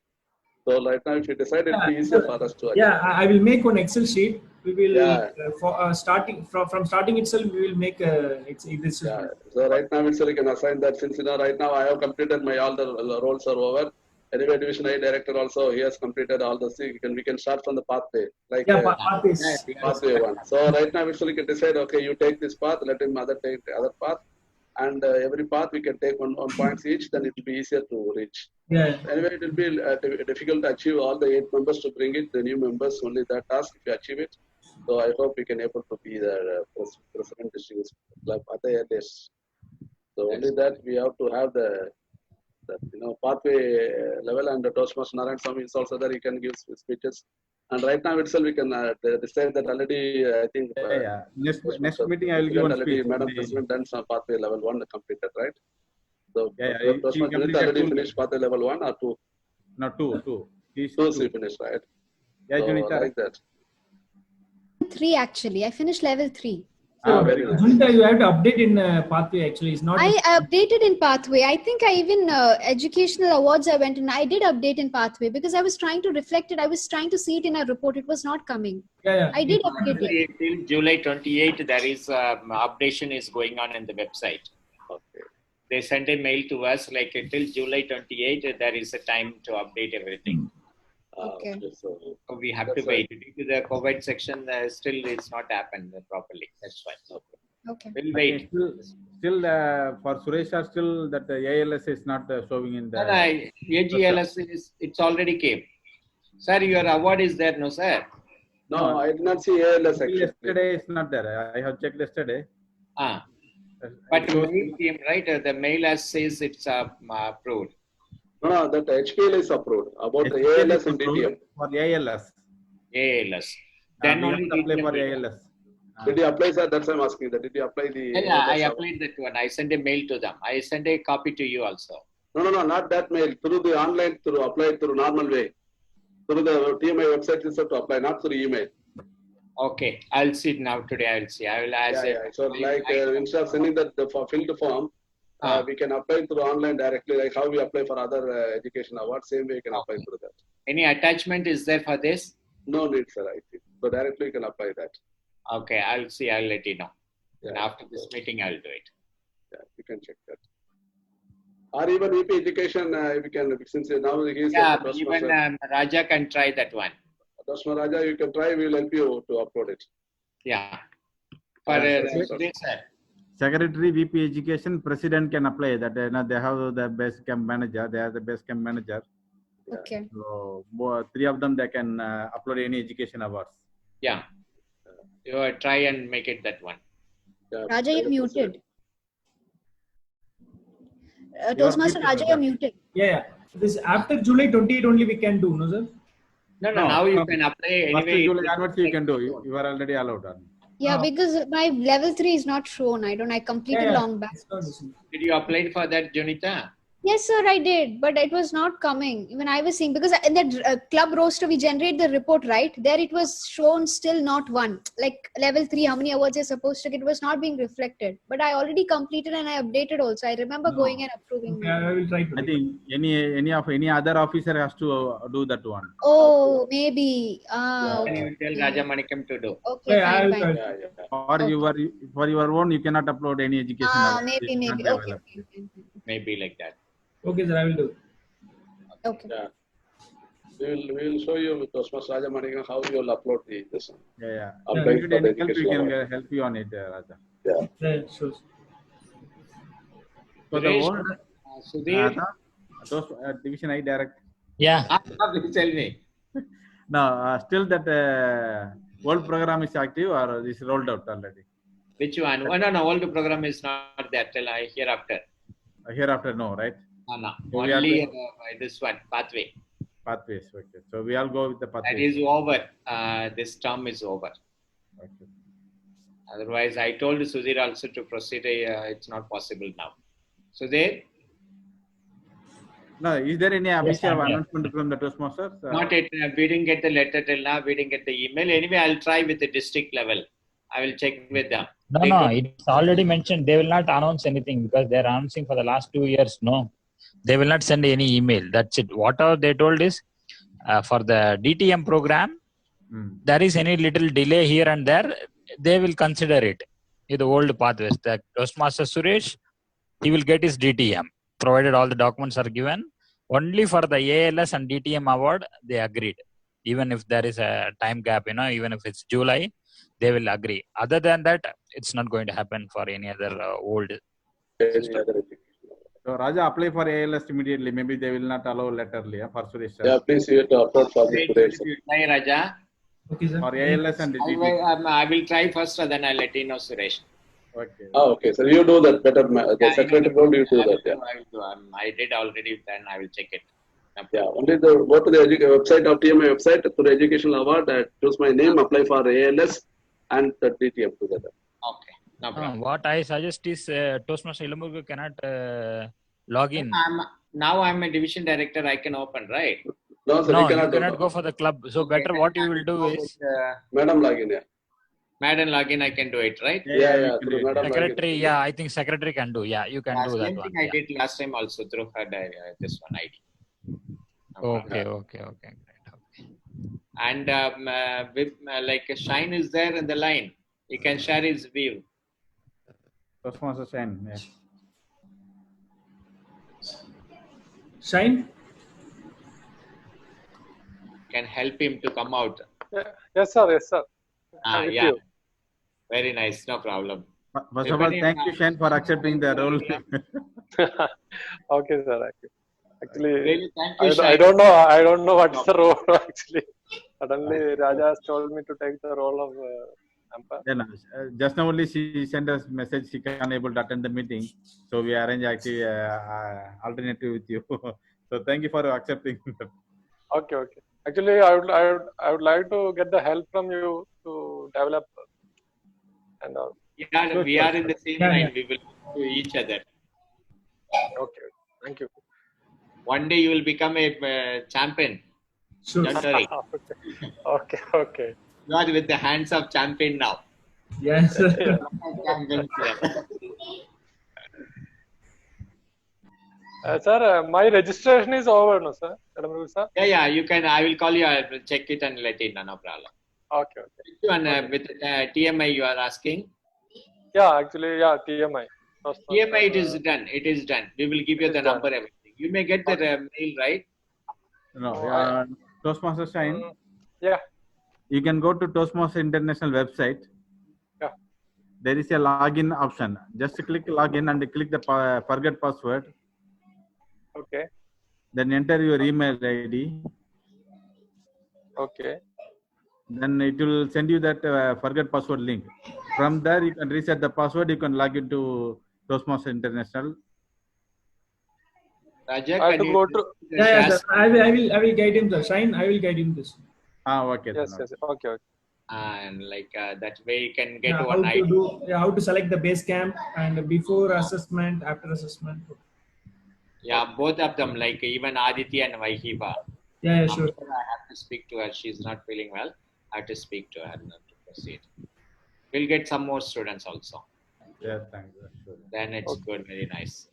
So right now, if we decide, it will be easier for us to achieve. Yeah, I will make one Excel sheet. We will Yeah. for starting from starting itself. We will make this. Yeah. So right now itself, you can assign that since right now I have completed my all the roles are over. Anyway, Division I director also he has completed all the things. We can start from the pathway like pathways. pathway one. So right now itself, you can decide. Okay, you take this path. Let him other take the other path. And every path we can take one points each, then it will be easier to reach. Yeah. Anyway, it will be difficult to achieve all the 8 members to bring it, the new members, only that task if you achieve it. So I hope we can able to be the president district club at the earliest. So only that we have to have the pathway level, and the Toastmaster Narayan Swami is also there, he can give speeches. And right now itself we can decide that already I think Next meeting I will give one speech. Madam President done some pathway level 1 completed, right? So Toastmaster completed already two. finished pathway level 1 or 2? No, two. Two she finished, right? Yeah, so, Junita. like that. 3 actually. I finished level 3. So, very nice. Junita, you have to update in pathway. Actually, it's not. I updated in pathway. I think I even educational awards I went and I did update in pathway because I was trying to reflect it. I was trying to see it in a report. It was not coming. Yeah. I did update it. Till July 28, there is updation is going on in the website. Okay. They sent a mail to us like till July 28, there is a time to update everything. Okay. So we have to wait. Due to the COVID section, still it's not happened properly. That's why. Okay. We'll wait. Still for Suresh, still that ALS is not showing in the. No, AGLS it's already came. Sir, your award is there, no, sir? No, I did not see ALS actually. Yesterday it's not there. I have checked yesterday. But mail came, right? The mail says it's approved. No, that HPL is approved. About the ALS and DTM. For ALS. ALS. Then only apply DTM for will- ALS. Did you apply, sir? That's why I'm asking that. Did you apply the? Yeah, I ALS? applied that one. I sent a mail to them. I sent a copy to you also. No, not that mail. Through the online, apply through normal way. Through the TMI website itself to apply, not through email. Okay, I'll see it now today. I'll see. I will ask. Yeah. So like instead of sending the filled form, we can apply through online directly, like how we apply for other education awards. Same way you can apply through that. Any attachment is there for this? No need, sir. I think so. Directly you can apply that. Okay, I'll see. I'll let you know. Yeah. And after this meeting, I'll do it. Yeah, you can check that. Or even EP education, we can, since now he is Yeah, even Raja can try that one. Toastmaster Raja, you can try. We will help you to upload it. Yeah. For this, sir. Secretary, VP Education, President can apply that. They have the best camp manager. They are the best camp manager. Okay. So 3 of them they can upload any education awards. Yeah. You try and make it that one. Yeah, Raja, you're muted. are Toastmaster muted, Raja, you're muted. Yeah. This after July 28 only we can do, no, sir? No, now you can apply anyway. July onwards you can do. You are already allowed. Yeah, because my level 3 is not shown. I completed long back. Did you apply for that, Junita? Yes, sir, I did, but it was not coming. Even I was seeing, because in that club roster, we generate the report, right? There it was shown still not 1. Like level 3, how many awards you're supposed to get, was not being reflected. But I already completed and I updated also. I remember going and approving. I will try to. I think any other officer has to do that one. Oh, maybe. Can Okay. you tell Raja Manikam to do? Okay, Yeah, I fine, will fine. try. Or for your own, you cannot upload any education. Maybe. It's not Okay. available. Maybe like that. Okay, sir, I will do. Okay. Yeah. We will show you with Toastmaster Raja Manikam how you will upload this one. Yeah. Apply If you for need the any help, we education can award. help you on it, Raja. Yeah. Yeah, sure. So the Suresh, old Sudhir? those Division I direct. Yeah. Please tell me. No, still that old program is active or is rolled out already? Which one? Oh, no, all the program is not there till hereafter. Hereafter, no, right? No. So we are Only going- this one, pathway. Pathways. Okay. So we all go with the pathways. That is over. This term is over. Okay. Otherwise, I told Sudhir also to proceed. It's not possible now. Sudhir? No, is there any Yes, official I'm here. announcement from the Toastmasters? Not yet. We didn't get the letter till now. We didn't get the email. Anyway, I'll try with the district level. I will check with them. No, They no, don't- it's already mentioned. They will not announce anything because they're announcing for the last 2 years. No, they will not send any email. That's it. Whatever they told is for the DTM program, there is any little delay here and there, they will consider it. In the old pathways, the Toastmaster Suresh, he will get his DTM provided all the documents are given. Only for the ALS and DTM award, they agreed. Even if there is a time gap, even if it's July, they will agree. Other than that, it's not going to happen for any other old system. So Raja, apply for ALS immediately. Maybe they will not allow laterally for Suresh. Yeah, please you have to upload for me today. You try, Raja. Okay, sir. For ALS and DTM. I will try first, then I'll let you know, Suresh. Okay. Oh, okay. So you do that better. The secretary told you to do that. Yeah. I did already. Then I will check it. Yeah. Only go to the website of TMA website to the educational award. Choose my name, apply for ALS and the DTM together. Okay. No problem. What I suggest is Toastmaster Ilamurgu cannot log in. Now I'm a division director. I can open, right? No, sir, No, you cannot, go for the club. So better what you will do is Madam login. Yeah. Madam login. I can do it, right? Yeah. Through Madam secretary. login. Yeah, I think secretary can do. Yeah, you can do that Same one. thing I did last time also through her this one ID. Okay, great. And with like Shine is there in the line. He can share his view. Toastmaster Shine. Yeah. Shine? Can help him to come out. Yes, sir. Yes, sir. Yeah. You. Very nice. No problem. First of all, thank you, Shine, for accepting the role. Okay, sir. Actually, Really, thank you, I Shine. don't know. I don't know what's the role actually. Suddenly, Raja has told me to take the role of umpire. Then, just now only she sent us message she can unable to attend the meeting, so we arrange actually alternative with you. So thank you for accepting. Okay. Actually, I would like to get the help from you to develop and all. Yeah, we are in the same line. We will do each other. Okay. Thank you. One day you will become a champion. Sure. Don't worry. Okay. You are with the hands of champion now. Yes. Sir, my registration is over, no, sir? Sir? Yeah, you can. I will call you. I will check it and let you know. No problem. Okay. And with TMI, you are asking? Yeah, actually, yeah, TMI. TMI, it is done. It is done. We will give you the number, everything. You may get the mail, right? No, Toastmaster Shine. Yeah. You can go to Toastmaster International website. Yeah. There is a login option. Just click login and click the forget password. Okay. Then enter your email ID. Okay. Then it will send you that forget password link. From there, you can reset the password. You can log into Toastmaster International. Raja, I have can to you go to. Yeah, sir. I will guide him, sir. Shine, I will guide him this. Okay. Yes. Okay. And like that way you can get Yeah, one how ID. to do? Yeah, how to select the base camp and before assessment, after assessment. Yeah, both of them, like even Aditi and Vaihiba. Yeah, sure. I have to speak to her. She's not feeling well. I have to speak to her not to proceed. We'll get some more students also. Yeah, thank you. Sure. Then it's good, very nice.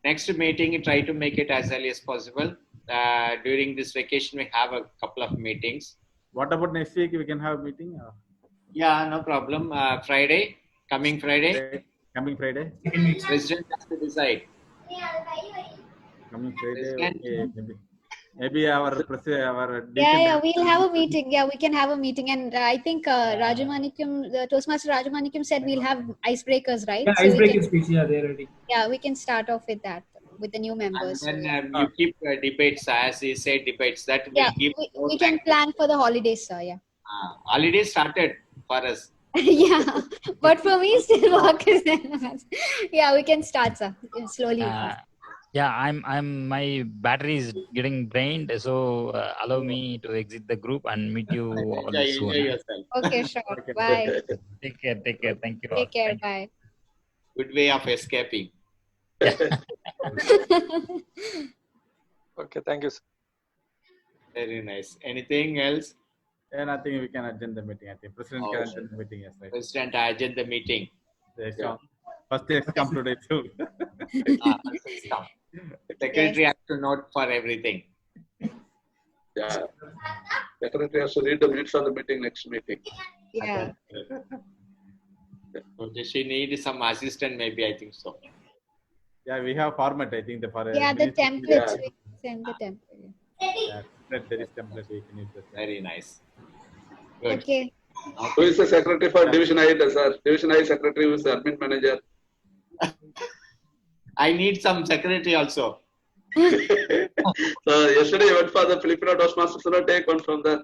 Next meeting, try to make it as early as possible. During this vacation, we have a couple of meetings. What about next week? We can have a meeting? Yeah, no problem. Coming Friday. Coming Friday? President has to decide. Coming Friday, okay. Maybe our Yeah, we'll have a meeting. Yeah, we can have a meeting. And I think Rajamanikyam, the Toastmaster Rajamanikyam said we'll have icebreakers, right? Yeah, So we icebreaker can- speech. Yeah, they're ready. Yeah, we can start off with that with the new members. And then you keep debates, as he said, debates that will Yeah, give we can plan for the holidays, sir. Yeah. holidays started for us. Yeah, but for me, still work is yeah, we can start, sir. Slowly. Yeah, my battery is getting drained, so allow me to exit the group and meet you all soon. Enjoy yourself. Okay, sure. Bye. Take care. Thank you. all. Take care. Bye. Good way of escaping. Okay, thank you, sir. Very nice. Anything else? And I think we can adjourn the meeting. I think President Oh, can adjourn the meeting. Yes, right. President, I adjourn the meeting. Yes, Yeah. first days come today too. Secretary has to note for everything. Yeah. Secretary has to read the minutes of the meeting next meeting. Yeah. So does she need some assistant? Maybe I think so. Yeah, we have format. I think the for Yeah, the templates. We send the template. Yeah, there is template. We can use that. Very nice. Good. Okay. Who is the secretary for Division I, sir? Division I secretary who is the admin manager. I need some secretary also. So yesterday you went for the Filipino Toastmasters, so take one from there.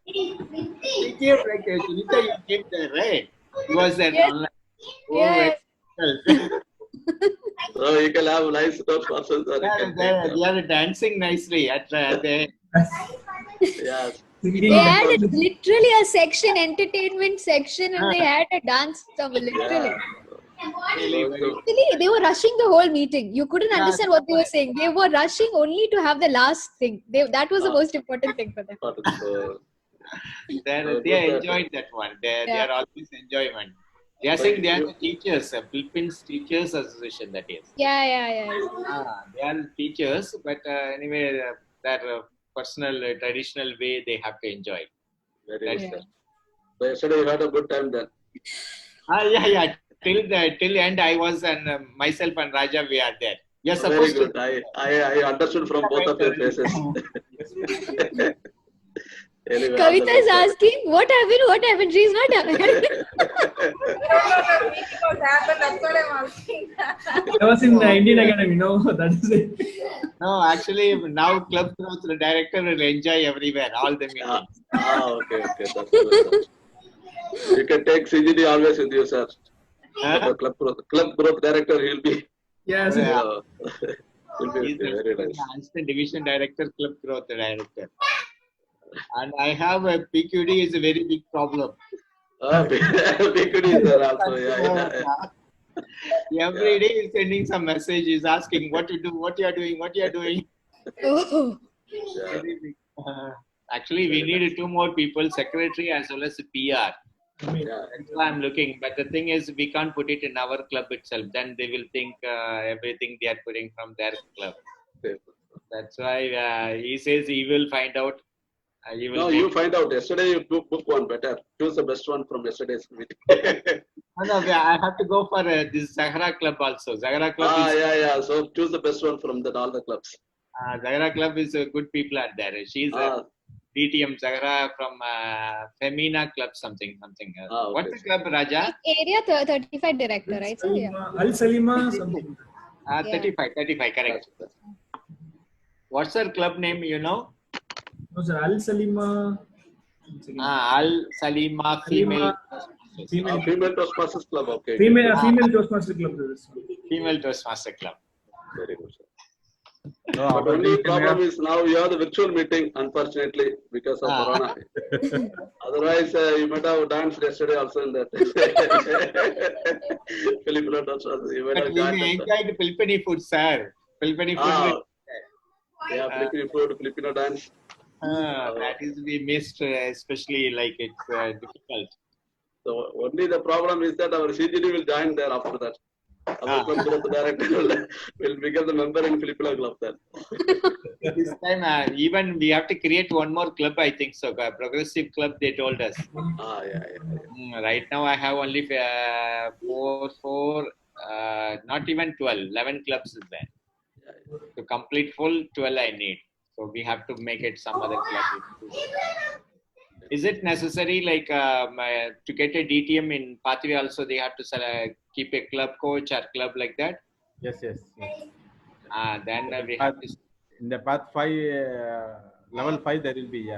He gave like Sunita, you gave there, right? He was there Yes. online. Yes. So you can have nice Toastmasters. Sir. They are dancing nicely at the Yes. They had literally a section, entertainment section, and they had a dance number, literally. Actually, they were rushing the whole meeting. You couldn't understand what they were saying. They were rushing only to have the last thing. That was the most important thing for them. they enjoyed that one. They are always enjoyment. They are saying they are the teachers, Philippines Teachers Association, that is. Yeah. They are teachers, but anyway, their personal, traditional way they have to enjoy. Very That's nice. So yesterday you had a good time then. Yeah. Till end, I was and myself and Raja, we are there. You're Very supposed good. to. I understood from both of your faces. Anyway, Kavita is asking, what happened? She's not happened. That's what I'm asking. I was in the Indian Academy. No, that is it. No, actually, now club growth director will enjoy everywhere, all the meetings. Okay. That's good. You can take CGD always with you, sir. The club growth director, he'll be. Yes. He'll be He's very nice. assistant division director, club growth director. And I have a PQD is a very big problem. PQD is there also. Yeah. Every day he's sending some message. He's asking what you do, what you are doing. Oh. Yeah. Actually, we need 2 more people, secretary as well as PR. That's why I'm looking. But the thing is, we can't put it in our club itself. Then they will think everything they are putting from their club. That's why he says he will find out. You find out. Yesterday you book one better. Choose the best one from yesterday's meeting. No, I have to go for this Zahra Club also. Zahra Club is... So choose the best one from all the clubs. Zahra Club is good people are there. She's DTM Zahra from Femina Club something. Okay. What's the club, Raja? Area 35 director, right? So, yeah. Al Salima something. 35, correct. What's her club name, you know? No, sir. Al Salima. Al Salima Female Female Toastmasters Club. Okay. Female Toastmaster Club. Female Toastmaster Club. Very good, sir. But only problem is now you have the virtual meeting, unfortunately, because of Corona. Otherwise, you might have danced yesterday also in that. Filipino Toastmasters. You might have enjoyed Filipino food, sir. Filipino food. Yeah, Filipino food, Filipino dance. That is we missed, especially like it's difficult. So only the problem is that our CGD will join there after that. Our club growth director will become the member in Filipino club then. This time, even we have to create one more club, I think so. Progressive club, they told us. Right now, I have only 4, not even 12, 11 clubs is there. To complete full 12, I need. So we have to make it some other club. Is it necessary, like to get a DTM in Pathway also, they have to keep a club coach or club like that? Yes. Then we have to... In the Path 5, level 5, there will be,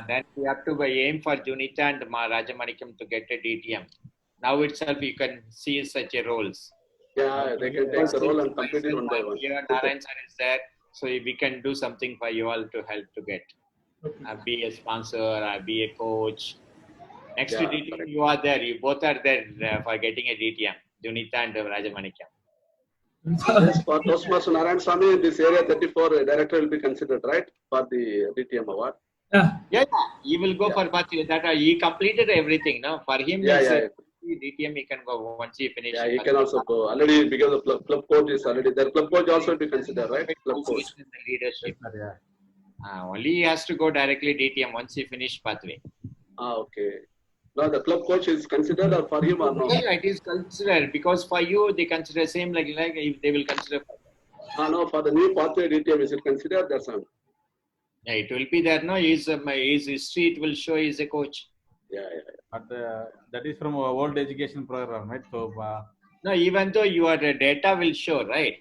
then we have to aim for Junita and Rajamanikam to get a DTM. Now itself, you can see such a roles. Yeah, they can take the role and complete it one by one. Narayan sir is there, so we can do something for you all to help to get. Be a sponsor, be a coach. Next to DTM, correct. You are there. You both are there for getting a DTM, Junita and Rajamanikam. Yes, for Toastmaster Narayan Swami, this area 34 director will be considered, right, for the DTM award. Yeah, he will go for pathway. That he completed everything. No, for him, Yeah, is yeah. DTM. He can go once he finishes. Yeah, he can also go. Already because the club coach is already there. Club coach also will be considered, right? Club coach. The leadership. Yeah. Only he has to go directly DTM once he finish pathway. Okay. Now the club coach is considered or for him or no? Yeah, it is considered because for you they consider same like if they will consider. No, for the new pathway DTM is it considered? That's all. Yeah, it will be there. No, his history it will show he's a coach. Yeah. But that is from our old education program, right? So no, even though your data will show, right?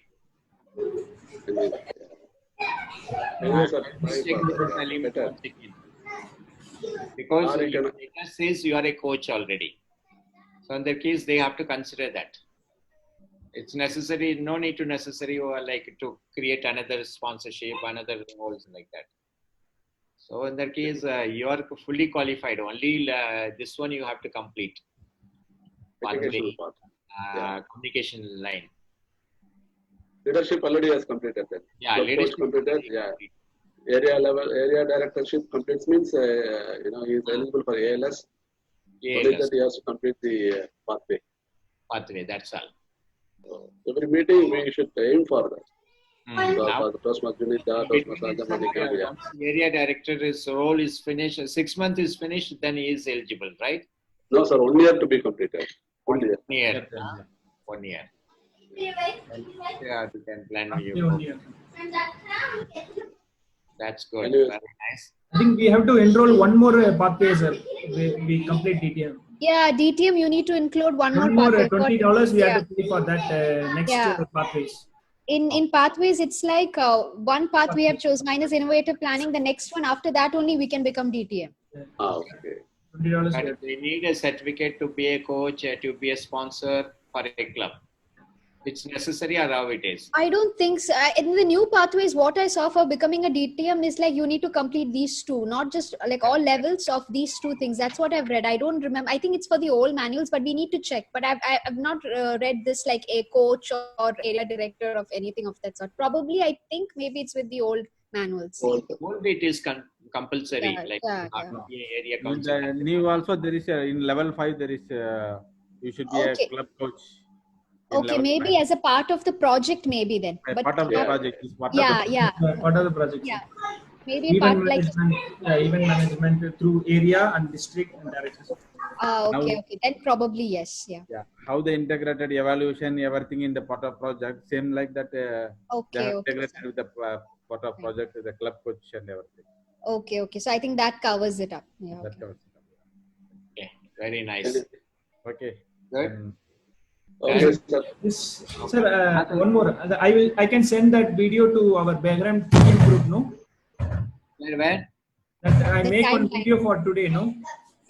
Because your data says you are a coach already. So in their case, they have to consider that. It's necessary, no need to necessary or like to create another sponsorship, another roles like that. So in that case, you are fully qualified. Only this one you have to complete. Pathway, communication line. Leadership already has completed that. Yeah, club leadership coach completed. Yeah. Area level, area directorship completes means he is eligible for ALS. Only that he has to complete the pathway. Pathway, that's all. So every meeting we should aim for that. Now, for the Toastmaster Unita, Toastmaster Andamani, yeah. once the area director's role is finished, 6 months is finished, then he is eligible, right? No, sir, 1 year to be completed. 1 year. 1 year. Yeah, you can plan you. That's good. Anyways. Very nice. I think we have to enroll one more pathway, sir. We complete DTM. Yeah, DTM, you need to include one more pathway. $20 we have to pay for that next pathways. In pathways, it's like one path we have chosen, minus innovative planning. The next one after that only we can become DTM. Okay. And they need a certificate to be a coach, to be a sponsor for a club. It's necessary or how it is? I don't think so. In the new pathways, what I saw for becoming a DTM is like you need to complete these two, not just like all levels of these two things. That's what I've read. I don't remember. I think it's for the old manuals, but we need to check. But I've not read this like a coach or area director of anything of that sort. Probably, I think maybe it's with the old manuals. Old it is compulsory. Area in the new also there is in level 5 there is you should be a club coach. Okay, maybe as a part of the project, maybe then. But part of the project is part of the project. Yeah, maybe Even part management, even management through area and district and directors. Okay. Then probably yes. Yeah. How they integrated evaluation, everything in the part of project, same like that. They have integrated with the part of project, the club coach and everything. Okay. So I think that covers it up. Yeah. That covers it up. Okay, very nice. Okay. Good. Okay, sir, one more. I can send that video to our background team group, no? Where? That I make one video for today, no?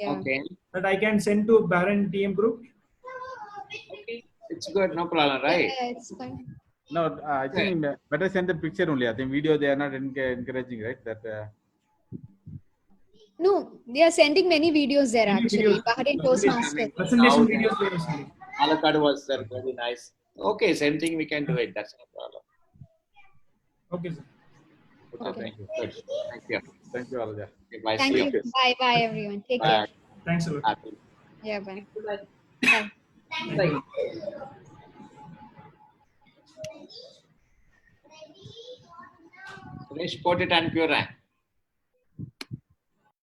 Yeah. Okay. That I can send to background team group. Okay, it's good, no problem, right? Yeah, it's fine. No, I think better send the picture only. I think video they are not encouraging, right? That. No, they are sending many videos there actually. Bahrain Toastmasters. Presentation videos they are sending. Alakad was very nice. Okay, same thing we can do it. That's no problem. Okay, sir. Okay. Thank you. Good. Thank you. Thank you, Alaja. Okay, bye. Thank you. Bye, everyone. Take care. Thanks a lot. Happy. Yeah, bye. Bye. Suresh, put it and pure.